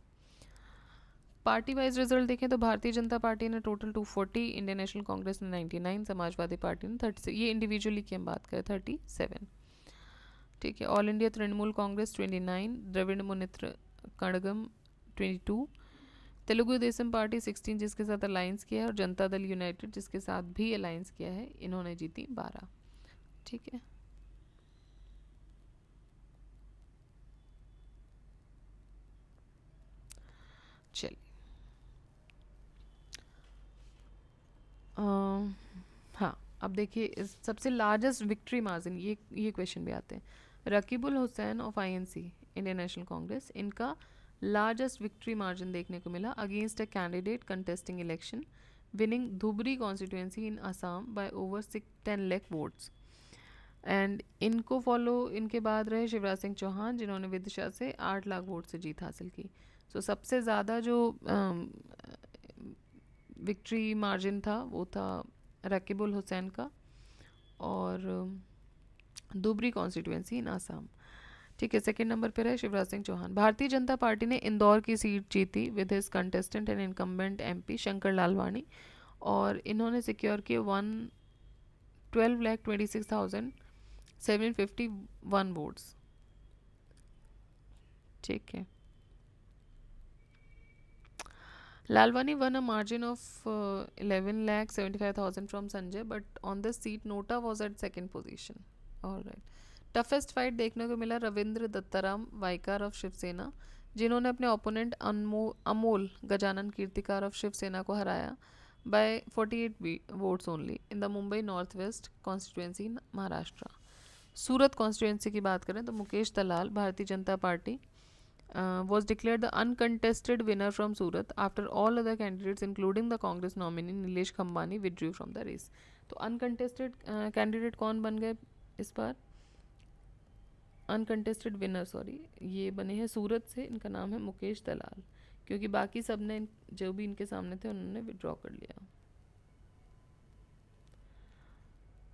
पार्टी वाइज रिजल्ट देखें तो भारतीय जनता पार्टी ने टोटल 240, इंडियन नेशनल कांग्रेस ने 99, समाजवादी पार्टी ने 36, ये इंडिविजुअली की हम बात करें 37। ठीक है, all India Trinamool Congress 29, Dravida Munnetra Kazhagam 22, Telugu Desam party 16 जिसके साथ अलायंस किया है, और जनता दल यूनाइटेड जिसके साथ भी अलायंस किया है, इन्होंने जीती 12। ठीक है, चलिए हाँ, अब देखिए सबसे लार्जेस्ट विक्ट्री मार्जिन, ये क्वेश्चन भी आते हैं। Rakibul Hussain of INC Indian national Congress, इनका लार्जेस्ट विक्ट्री मार्जिन देखने को मिला against a candidate contesting election winning Dhubri constituency in Assam by over 10 lakh votes. And इनको फॉलो इनके बाद रहे शिवराज सिंह चौहान जिन्होंने विदिशा से 8 लाख वोट से जीत हासिल की। सो सबसे ज़्यादा जो विक्ट्री मार्जिन था वो था रकीबुल हुसैन का और धुबरी कॉन्स्टिट्यूंसी इन आसाम। ठीक है, सेकंड नंबर पर है शिवराज सिंह चौहान। भारतीय जनता पार्टी ने इंदौर की सीट जीती with his contestant and incumbent MP Shankar Lalwani और इन्होंने सिक्योर किए 12,26,751 वोट्स। ठीक है, Lalwani won a margin of 11,75,000 from Sanjay, but on this seat Nota was at second position. All right. Toughest fight देखने को मिला रविंद्र दत्ताराम वाइकार ऑफ शिवसेना, जिन्होंने अपने ओपोनेंट अमोल गजानन कीर्तिकार ऑफ शिवसेना को हराया by 48 votes only in the Mumbai north west constituency in Maharashtra. Surat constituency की बात करें तो Mukesh Dalal Bharatiya Janata party was declared the uncontested winner from Surat after all other candidates including the Congress nominee Nilesh Khambani withdrew from the race. तो uncontested candidate कौन बन गए इस बार, uncontested winner sorry, ये बने हैं सूरत से, इनका नाम है मुकेश दलाल, क्योंकि बाकी सब ने जो भी इनके सामने थे उन्होंने विड्रॉ कर लिया।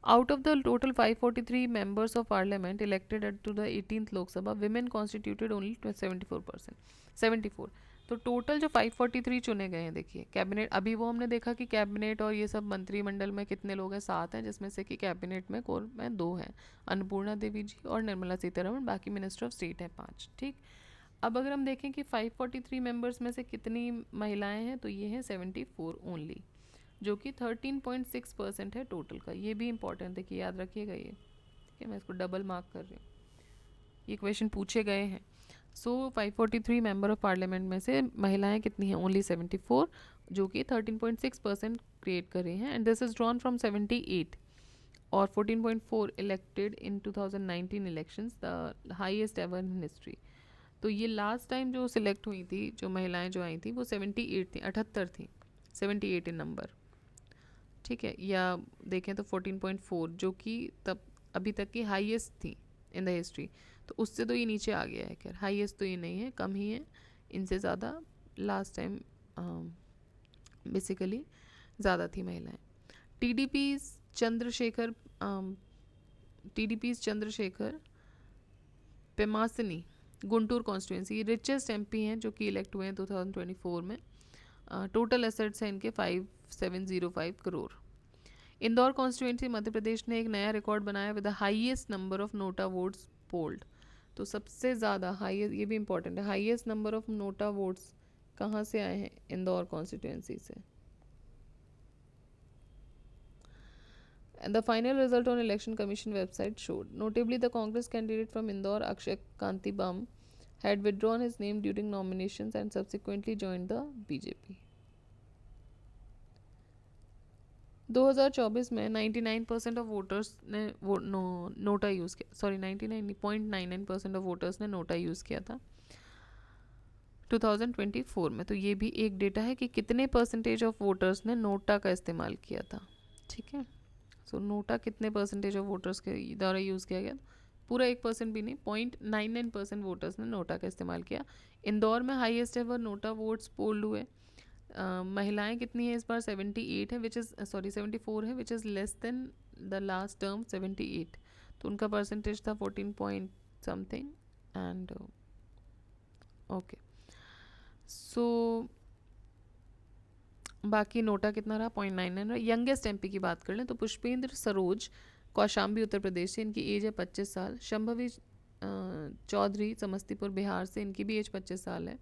Out of the total 543 members of parliament elected to the 18th Lok Sabha, women constituted only 74%, 74। तो टोटल जो 543 चुने गए हैं, देखिए कैबिनेट, अभी वो हमने देखा कि कैबिनेट और ये सब मंत्रिमंडल में कितने लोग हैं, 7 हैं, जिसमें से कि कैबिनेट में कोर में 2 हैं, अन्नपूर्णा देवी जी और निर्मला सीतारमण, बाकी मिनिस्टर ऑफ स्टेट हैं 5। ठीक, अब अगर हम देखें कि 543 मेंबर्स में से कितनी महिलाएं हैं, तो ये हैं 74 ओनली, जो कि 13.6% है टोटल का। ये भी इंपॉर्टेंट देखिए, याद रखिएगा ये, ठीक है, मैं इसको डबल मार्क कर रही हूँ, ये क्वेश्चन पूछे गए हैं। सो 543 मेंबर ऑफ पार्लियामेंट में से महिलाएं कितनी हैं, ओनली 74, जो कि 13.6% क्रिएट कर रही हैं। And this is drawn from 78 और 14.4 elected in 2019 elections, the highest ever in history. तो ये लास्ट टाइम जो सिलेक्ट हुई थी, जो महिलाएं जो आई थी वो 78 थी, 78 थी, 78 इन नंबर। ठीक है, या देखें तो 14.4 जो कि तब अभी तक की हाईएस्ट थी इन द हिस्ट्री, तो उससे तो ये नीचे आ गया है। खैर हाईएस्ट तो ये नहीं है, कम ही है, इनसे ज़्यादा लास्ट टाइम बेसिकली ज़्यादा थी महिलाएं। TDP Chandrasekhar TDP's Chandrasekhar Pemmasani Guntur constituency richest MP हैं जो कि इलेक्ट हुए हैं 2024 में. टोटल एसेट्स हैं इनके 5705 करोड़. इंदौर कॉन्स्टिट्यूंसी मध्य प्रदेश ने एक नया रिकॉर्ड बनाया with the highest number of NOTA votes polled. तो सबसे ज़्यादा हाईएस्ट, ये भी इंपॉर्टेंट है, highest number of NOTA votes कहाँ से आए हैं? इंदौर कॉन्स्टिट्यूंसी से. And the final result on election commission website showed. Notably, the Congress candidate from Indore, Akshay Kanti Bam, had withdrawn his name during nominations and subsequently joined the BJP. 2024 में 99% of voters ने NOTA use किया. Sorry 99.99% of voters ने NOTA use किया था 2024 में. तो ये भी एक डेटा है कि कितने परसेंटेज ऑफ वोटर्स ने नोटा का इस्तेमाल किया था. ठीक है. सो नोटा कितने परसेंटेज ऑफ वोटर्स के द्वारा यूज़ किया गया? पूरा 1% भी नहीं, 0.99% वोटर्स ने नोटा का इस्तेमाल किया. इंदौर में highest ever NOTA votes polled हुए. महिलाएं कितनी है इस बार? 78 है, विच इज़ 74 है, which is less than the last term 78. तो उनका परसेंटेज था 14 पॉइंट समथिंग. एंड ओके, सो बाकी नोटा कितना रहा? 0.99. यंगेस्ट MP की बात कर लें तो पुष्पेंद्र सरोज कौशाम्बी उत्तर प्रदेश से, इनकी एज है 25 साल. शंभवी चौधरी समस्तीपुर बिहार से, इनकी भी एज 25 साल है.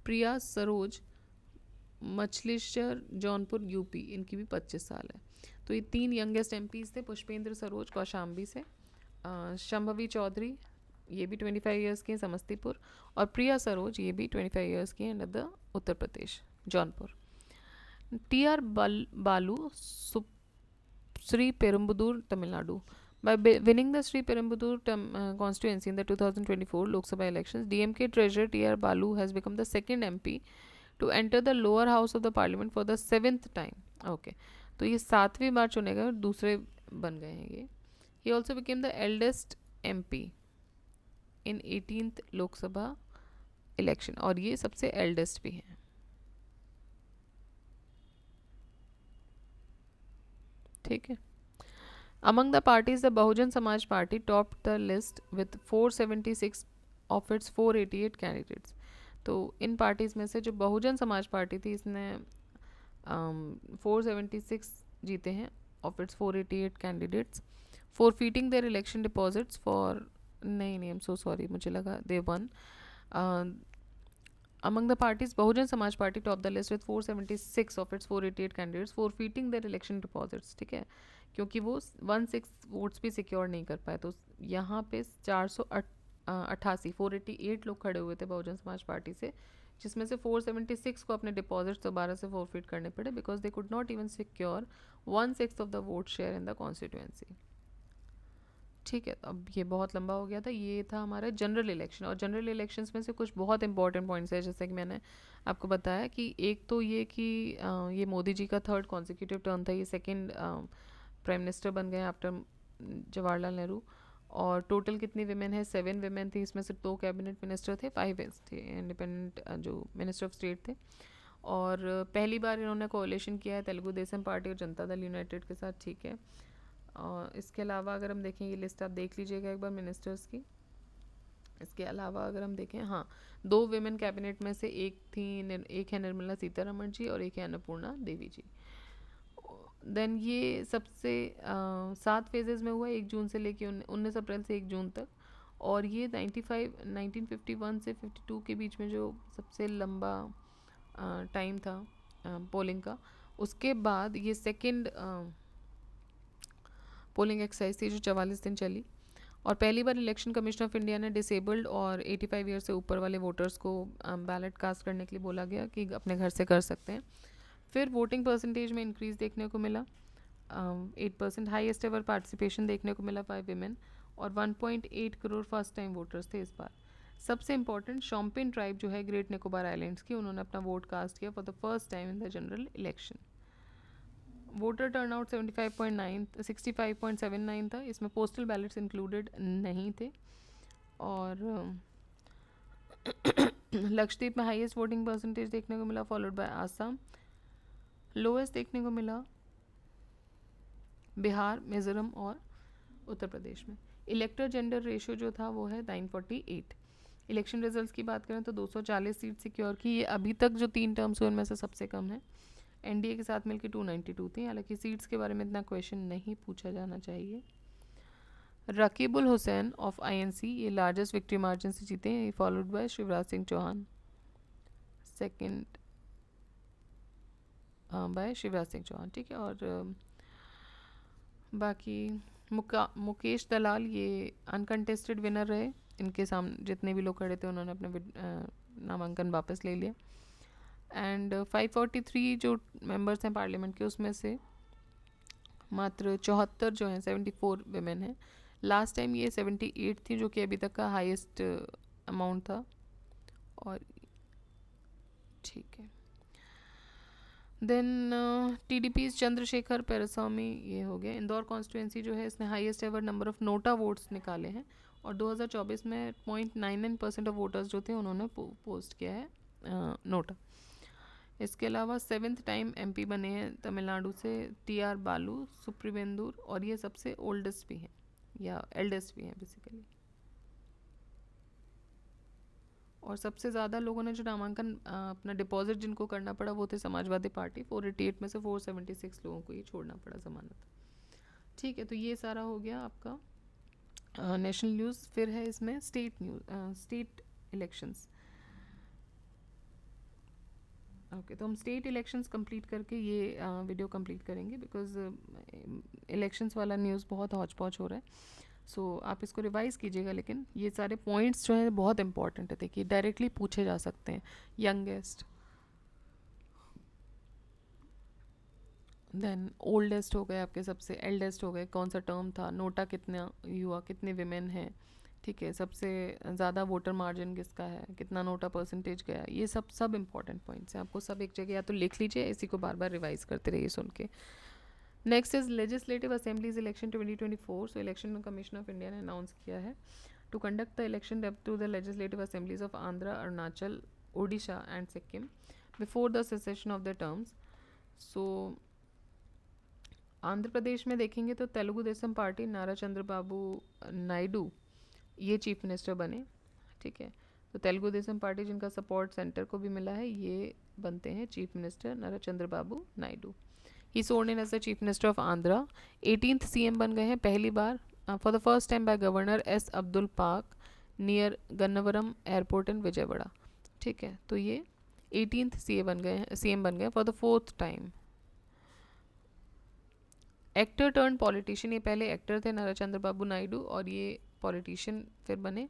प्रिया सरोज मछलीशर जौनपुर UP, इनकी भी 25 साल है. तो ये 3 यंगेस्ट MPs थे. पुष्पेंद्र सरोज कौशाम्बी से, शंभवी चौधरी ये भी 25 ईयर्स की हैं समस्तीपुर, और प्रिया सरोज ये भी 25 ईयर्स की हैं the Uttar Pradesh Jaunpur. TR Balu, Sri Perumbudur, Tamil Nadu. By winning the Sri Perumbudur constituency in the 2024 Lok Sabha elections, DMK treasurer TR Balu has become the second MP to enter the lower house of the parliament for the 7th time. Okay, तो ये 7वीं बार चुने गए और दूसरे बन गए हैं ये. He also became the eldest MP in 18th लोक सभा इलेक्शन, और ये सबसे एल्डेस्ट भी हैं. ठीक है. Among the parties, the Bahujan Samaj Party topped the list with 476 of its 488 candidates. तो इन पार्टीज में से जो बहुजन समाज पार्टी थी, इसने 476 जीते हैं of its 488 candidates. forfeiting their election deposits for नहीं आई एम सो सॉरी, मुझे लगा they won. Among the parties, Bahujan Samaj Party topped the list with 476 of its 488 candidates forfeiting their election deposits. ठीक है, क्योंकि वो 16 votes भी secure नहीं कर पाए. तो यहाँ पे 488 लोग खड़े हुए थे बहुजन समाज पार्टी से, जिसमें से 476 को अपने डिपॉजिट्स दोबारा से फॉरफिट करने पड़े because they could not even secure 1/6 of the vote share in the constituency. ठीक है, अब ये बहुत लंबा हो गया था. ये था हमारा जनरल इलेक्शन, और जनरल इलेक्शंस में से कुछ बहुत इंपॉर्टेंट पॉइंट्स है, जैसे कि मैंने आपको बताया कि एक तो ये कि ये मोदी जी का 3rd कॉन्जिक्यूटिव टर्म था, ये 2nd प्राइम मिनिस्टर बन गए आफ्टर जवाहरलाल नेहरू. और टोटल कितनी विमेन है? 7 विमेन थी, इसमें से 2 कैबिनेट मिनिस्टर थे, 5 थे इंडिपेंडेंट जो मिनिस्टर ऑफ स्टेट थे. और पहली बार इन्होंने कोalition किया है तेलुगु देशम पार्टी और जनता दल यूनाइटेड के साथ. ठीक है, और इसके अलावा अगर हम देखें, ये लिस्ट आप देख लीजिएगा एक बार मिनिस्टर्स की. इसके अलावा अगर हम देखें, हाँ, 2 विमेन कैबिनेट में से एक है निर्मला सीतारमण जी और एक है अन्नपूर्णा देवी जी. देन ये सबसे 7 फेजेस में हुआ, 1 जून से लेके 19 अप्रैल से 1 जून तक. और ये 1951 से 52 के बीच में जो सबसे लंबा टाइम था पोलिंग का. उसके बाद ये 2nd पोलिंग एक्सरसाइज थी जो 44 दिन चली. और पहली बार इलेक्शन कमीशन ऑफ इंडिया ने डिसेबल्ड और 85 ईयर से ऊपर वाले वोटर्स को बैलेट कास्ट करने के लिए बोला गया कि अपने घर से कर सकते हैं. फिर वोटिंग परसेंटेज में इंक्रीज देखने को मिला, 8%. हाईएस्ट एवर पार्टिसिपेशन देखने को मिला 5 विमेन, और 1.8 करोड़ फर्स्ट टाइम वोटर्स थे इस बार. सबसे इंपॉर्टेंट, शॉम्पेन ट्राइब जो है ग्रेट निकोबार आइलैंड्स की, उन्होंने अपना वोट कास्ट किया for the first time in the general election. Voter turnout 65.79 था. इसमें पोस्टल बैलेट्स इंक्लूडेड नहीं थे. और लक्षद्वीप में हाईएस्ट वोटिंग परसेंटेज देखने को मिला, फॉलोड बाय आसाम. लोएस्ट देखने को मिला बिहार, मिजोरम और उत्तर प्रदेश में। इलेक्टर जेंडर रेशियो जो था वो है 948। इलेक्शन रिजल्ट्स की बात करें तो 240 सीट सिक्योर की, ये अभी तक जो 3 टर्म्स हुए उनमें से सबसे कम है। एनडीए के साथ मिलकर 292 थी, हालांकि सीट्स के बारे में इतना क्वेश्चन नहीं पूछा जाना चाहिए। रकीबुल हुसैन ऑफ आईएनसी ये लार्जेस्ट विक्ट्री मार्जिन से जीते हैं, followed by Shivraj Singh Chouhan, second by Shivraj Singh Chouhan, ठीक है। और बाकी मुकेश दलाल ये अनकंटेस्टेड विनर रहे, इनके सामने जितने भी लोग खड़े थे उन्होंने अपने नामांकन वापस ले लिया। एंड 543 जो मेंबर्स हैं पार्लियामेंट के, उसमें से मात्र 74 जो हैं 74 विमेन हैं। लास्ट टाइम ये 78 थी, जो कि अभी तक का हाईएस्ट अमाउंट था। और ठीक है, देन टीडीपी चंद्रशेखर पेरस्वामी ये हो गया। इंदौर कॉन्स्टिट्यूंसी जो है इसने highest ever number of NOTA votes निकाले हैं, और 2024 में 0.99% ऑफ वोटर्स जो थे उन्होंने पोस्ट किया है नोटा। इसके अलावा 7th टाइम एमपी बने हैं तमिलनाडु से टीआर बालू सुप्रीमेंदुर, और ये सबसे ओल्डेस्ट भी हैं या एल्डेस्ट भी हैं बेसिकली। और सबसे ज़्यादा लोगों ने जो नामांकन अपना डिपॉजिट जिनको करना पड़ा वो थे समाजवादी पार्टी, 488 में से 476 लोगों को ये छोड़ना पड़ा जमानत। ठीक है, तो ये सारा हो गया आपका नेशनल न्यूज़। फिर है इसमें state news, state elections. Okay, तो हम स्टेट इलेक्शंस कंप्लीट करके ये वीडियो कंप्लीट करेंगे, बिकॉज इलेक्शंस वाला न्यूज़ बहुत हौच पौच हो रहा है। सो आप इसको रिवाइज कीजिएगा, लेकिन ये सारे पॉइंट्स जो हैं बहुत इंपॉर्टेंट है, देखिए डायरेक्टली पूछे जा सकते हैं। यंगेस्ट, देन ओल्डेस्ट हो गए आपके, सबसे एल्डेस्ट हो गए, कौन सा टर्म था, नोटा कितना हुआ, कितने विमेन हैं, ठीक है, सबसे ज़्यादा वोटर मार्जिन किसका है, कितना नोटा परसेंटेज गया, ये सब इंपॉर्टेंट पॉइंट्स हैं। आपको सब एक जगह या तो लिख लीजिए, इसी को बार बार रिवाइज करते रहिए सुन के। Next is legislative assemblies election 2024। So election commission of India ने अनाउंस किया है to conduct the election up to the legislative assemblies of Andhra, Arunachal, Odisha and Sikkim before the cessation of the terms. So Andhra Pradesh में देखेंगे तो तेलुगु देशम पार्टी नारा चंद्रबाबू नायडू ये चीफ मिनिस्टर बने, ठीक है। तो तेलुगु देशम पार्टी जिनका सपोर्ट सेंटर को भी मिला है, ये बनते हैं chief minister Nara Chandrababu Naidu. He sworn in as the chief minister of Andhra. 18th CM बन गए हैं पहली बार for the first time by governor S Abdul Pak near Gannavaram airport in Vijayawada, ठीक है। तो ये 18th सीएम बन गए for the 4th time. Actor turn politician, ये पहले एक्टर थे नारा चंद्रबाबू नायडू, और ये पॉलिटिशियन फिर बने।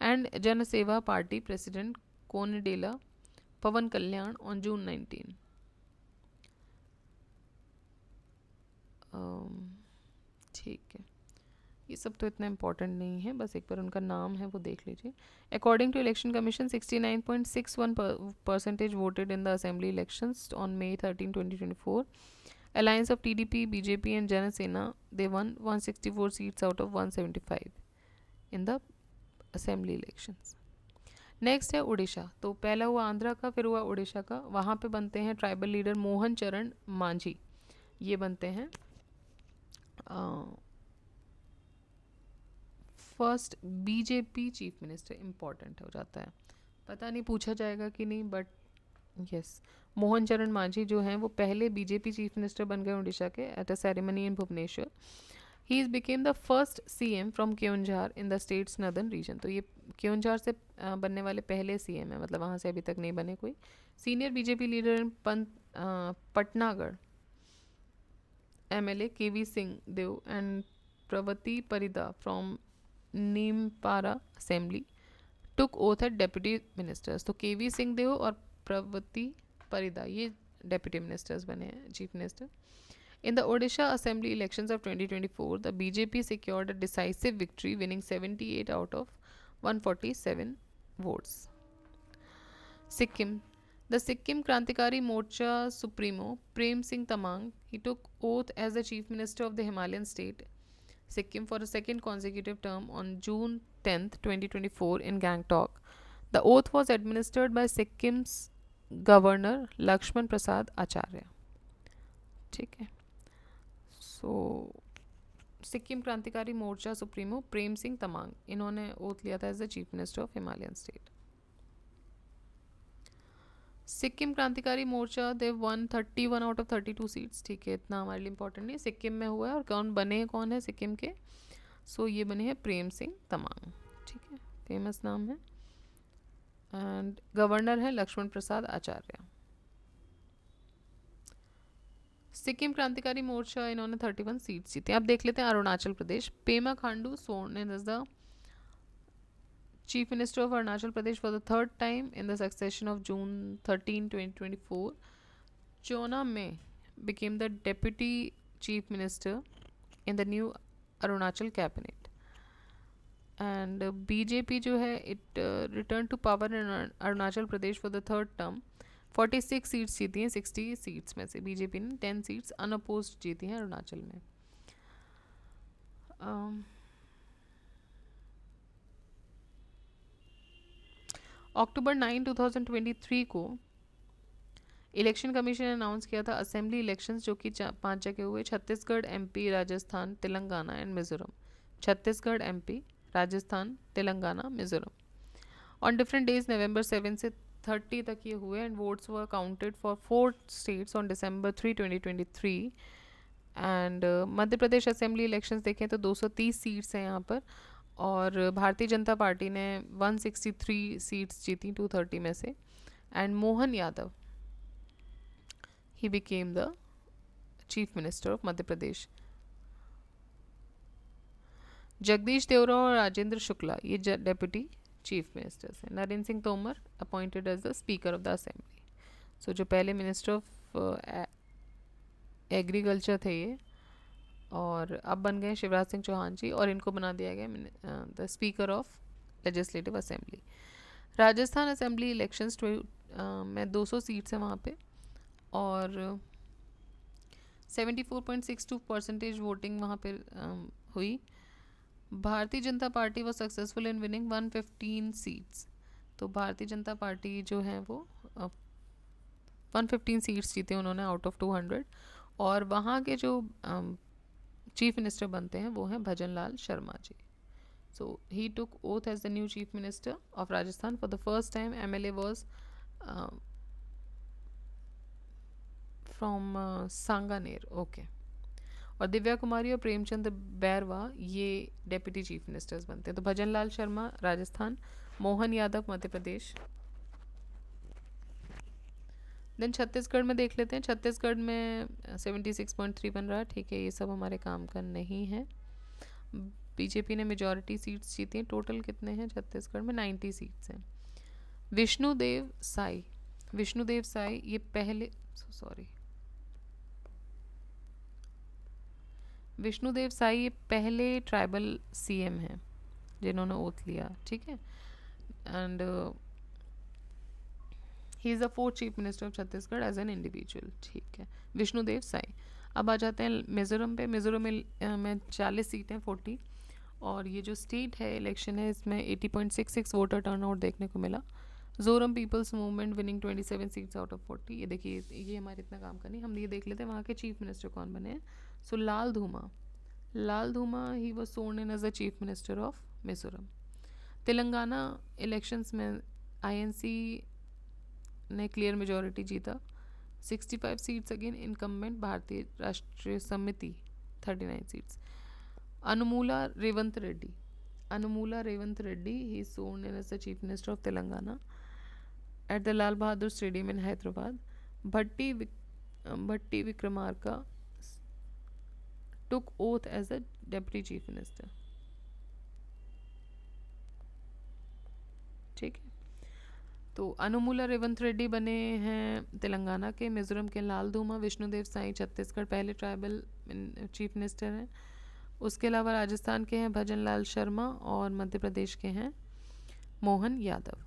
And Jana Seva party president Konidela Pawan Kalyan on June 19। ठीक है, ये सब तो इतना इम्पोर्टेंट नहीं है, बस एक बार उनका नाम है वो देख लीजिए। According to election commission 69.61% voted in the assembly elections on May 13, 2024। Alliance of TDP, BJP and Jana Sena, they won 164 seats out of 175 in the assembly elections. Next है उड़ीसा। तो पहला हुआ आंध्रा का, फिर हुआ उड़ीसा का। वहाँ पे बनते हैं ट्राइबल लीडर मोहन चरण मांझी, ये बनते हैं first BJP chief minister. Important हो जाता है, पता नहीं पूछा जाएगा कि नहीं, बट यस, मोहन चरण मांझी जो हैं वो पहले बीजेपी चीफ मिनिस्टर बन गए उड़ीसा के at a ceremony in Bhubaneswar. He is became the first CM from Keonjhar in the state's northern region. तो ये केओंझार से बनने वाले पहले सीएम है, मतलब वहाँ से अभी तक नहीं बने कोई। Senior BJP leader in Patnagarh MLA KV Singh Deo and Pravati Parida from Nimapara assembly took oath at deputy ministers. तो केवी सिंह देव और प्रवती परिदा ये डेप्यूटी मिनिस्टर्स बने हैं, chief minister. In the Odisha Assembly elections of 2024, the BJP secured a decisive victory, winning 78 out of 147 votes. Sikkim. The Sikkim Krantikari Morcha Supremo, Prem Singh Tamang, he took oath as the Chief Minister of the Himalayan state, Sikkim, for a second consecutive term on June 10th, 2024 in Gangtok. The oath was administered by Sikkim's Governor Lakshman Prasad Acharya. ठीक है, so Sikkim Krantikari Morcha supremo Prem Singh Tamang, इन्होंने oath लिया था as the chief minister of Himalayan state. Sikkim Krantikari Morcha they won 31 out of 32 seats, ठीक है, इतना हमारे लिए इंपॉर्टेंट नहीं, सिक्किम में हुआ है। और कौन है सिक्किम के, सो ये बने हैं प्रेम सिंह तमांग, ठीक है, फेमस नाम है। एंड गवर्नर है लक्ष्मण प्रसाद आचार्य। सिक्किम क्रांतिकारी मोर्चा, इन्होंने 31 सीट्स जीते। अब देख लेते हैं Arunachal Pradesh. Pema Khandu स्worn in as the Chief Minister of Arunachal Pradesh for the third time in the succession of June 13, 2024. Chona May became the Deputy Chief Minister in the new Arunachal cabinet. And BJP जो है it returned to power in Arunachal Pradesh for the third term. 46 seats जीती हैं 60 seats में से। BJP ने 10 seats unopposed जीती हैं अरुणाचल में। अक्टूबर 9, 2023 को इलेक्शन कमीशन ने अनाउंस किया था असेंबली इलेक्शंस, जो कि 5 जगह हुए, Chhattisgarh, MP, Rajasthan, Telangana and Mizoram. Chhattisgarh, MP, Rajasthan, Telangana, Mizoram. On different days November 7 से 30 तक ये हुए and votes were counted for 4 states on December 3, 2023। And Madhya Pradesh assembly elections देखें तो 230 सीट्स हैं यहाँ पर, और भारतीय जनता पार्टी ने 163 सीट्स जीती 230 में से। And Mohan Yadav he became the chief minister of Madhya Pradesh. Jagdish Devda और राजेंद्र शुक्ला ये डेप्यूटी चीफ मिनिस्टर्स हैं। Narendra Singh Tomar appointed as the speaker of the assembly. So जो पहले मिनिस्टर ऑफ एग्रीकल्चर थे ये, और अब बन गए शिवराज सिंह चौहान जी, और इनको बना दिया गया the speaker of legislative assembly. Rajasthan assembly elections में 200 सीट्स हैं वहाँ पे, और 74.62% वोटिंग वहाँ पे हुई। भारतीय जनता पार्टी वो सक्सेसफुल इन विनिंग 115 सीट्स। तो भारतीय जनता पार्टी जो है वो 115 सीट्स जीते उन्होंने आउट ऑफ 200। और वहाँ के जो चीफ मिनिस्टर बनते हैं वो हैं Bhajan Lal Sharma ji. So he took oath as the new chief minister of Rajasthan for the first time. MLA was from Sanganer, okay. और दिव्या कुमारी और प्रेमचंद बैरवा ये डेप्यूटी चीफ मिनिस्टर्स बनते हैं। तो भजन लाल शर्मा राजस्थान, मोहन यादव मध्य प्रदेश। देन छत्तीसगढ़ में देख लेते हैं। छत्तीसगढ़ में 76.3 बन रहा है, ठीक है, ये सब हमारे काम का नहीं है। बीजेपी ने मेजॉरिटी सीट्स जीती हैं। टोटल कितने हैं छत्तीसगढ़ में? 90 सीट्स हैं। विष्णुदेव साई ये पहले विष्णुदेव साई ये पहले ट्राइबल सीएम हैं जिन्होंने ओथ लिया, ठीक है। And he is the 4th chief minister of Chhattisgarh as an individual, ठीक है, विष्णुदेव साई। अब आ जाते हैं मिज़ोरम पे। मिज़ोरम में 40 सीटें 40, और ये जो स्टेट है इलेक्शन है इसमें 80.66 वोटर टर्नआउट देखने को मिला। Zoram people's movement winning 27 seats out of 40। ये देखिए, ये हमारे इतना काम का नहीं, हम ये देख लेते हैं वहाँ के चीफ मिनिस्टर कौन बने हैं। So Lal Duhoma he was sworn in as the chief minister of Mizoram. Telangana elections में आईएनसी ने क्लियर मेजॉरिटी जीता, 65 seats again incumbent Bharatiya Rashtriya Samithi 39 seats. Anumula Revanth Reddy he is sworn in as the chief minister of Telangana at the Lal Bahadur Stadium in Hyderabad. Bhatti Vikramarka took oath as the deputy chief minister, ठीक है। तो अनुमूला रेवंत रेड्डी बने हैं तेलंगाना के। मिजोरम के लाल धूमा, विष्णुदेव साई छत्तीसगढ़ पहले tribal chief minister हैं। उसके अलावा राजस्थान के हैं भजन लाल शर्मा, और मध्य प्रदेश के हैं मोहन यादव।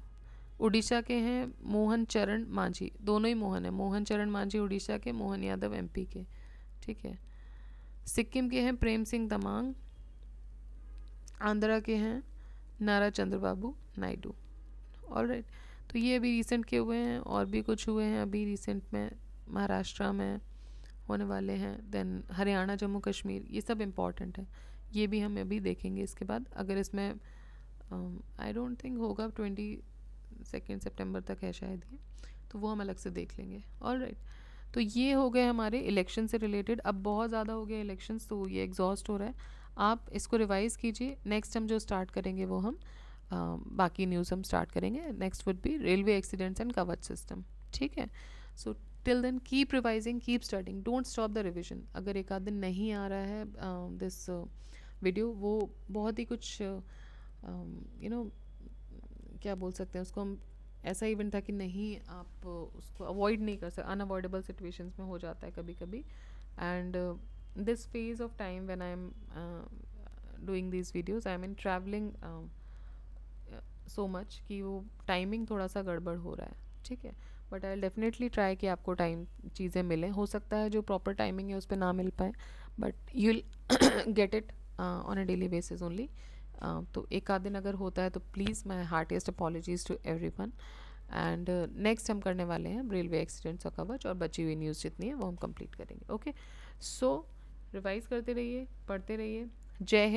उड़ीसा के हैं मोहन चरण मांझी, दोनों ही मोहन है, मोहन चरण मांझी उड़ीसा के, मोहन यादव एमपी के, ठीक है। सिक्किम के हैं प्रेम सिंह तमांग। आंध्रा के हैं नारा चंद्रबाबू नायडू। ऑलराइट, तो ये अभी रिसेंट के हुए हैं, और भी कुछ हुए हैं अभी रिसेंट में। महाराष्ट्र में होने वाले हैं, देन हरियाणा जम्मू कश्मीर, ये सब इम्पॉर्टेंट है, ये भी हम अभी देखेंगे इसके बाद। अगर इसमें आई डोंट थिंक होगा, 22 सितंबर तक है शायद ये, तो वो हम अलग से देख लेंगे। ऑलराइट, तो ये हो गए हमारे इलेक्शन से रिलेटेड। अब बहुत ज़्यादा हो गया इलेक्शंस, तो ये एग्जॉस्ट हो रहा है, आप इसको रिवाइज़ कीजिए। नेक्स्ट हम जो स्टार्ट करेंगे वो हम बाकी न्यूज़ हम स्टार्ट करेंगे। Next would be railway accidents and Kavach system, ठीक है। So till then keep revising, keep studying, don't stop the revision. अगर एक आध दिन नहीं आ रहा है दिस वीडियो, वो बहुत ही कुछ क्या बोल सकते हैं उसको हम, ऐसा इवेंट था कि नहीं आप उसको अवॉइड नहीं कर सकते, अनअवॉइडेबल सिचुएशंस में हो जाता है कभी कभी। And this phase of time when I am doing these videos, I am in travelling so much कि वो टाइमिंग थोड़ा सा गड़बड़ हो रहा है, ठीक है। बट आई डेफिनेटली ट्राई कि आपको टाइम चीज़ें मिलें। हो सकता है जो प्रॉपर टाइमिंग है उस पर ना मिल पाए, but you will get it on a daily basis only. तो एक आध दिन अगर होता है तो please my heartiest apologies to everyone. And next हम करने वाले हैं रेलवे एक्सीडेंट्स का कवच, और बची हुई न्यूज़ जितनी है वो हम कंप्लीट करेंगे। ओके, सो रिवाइज करते रहिए, पढ़ते रहिए। जय हिंद।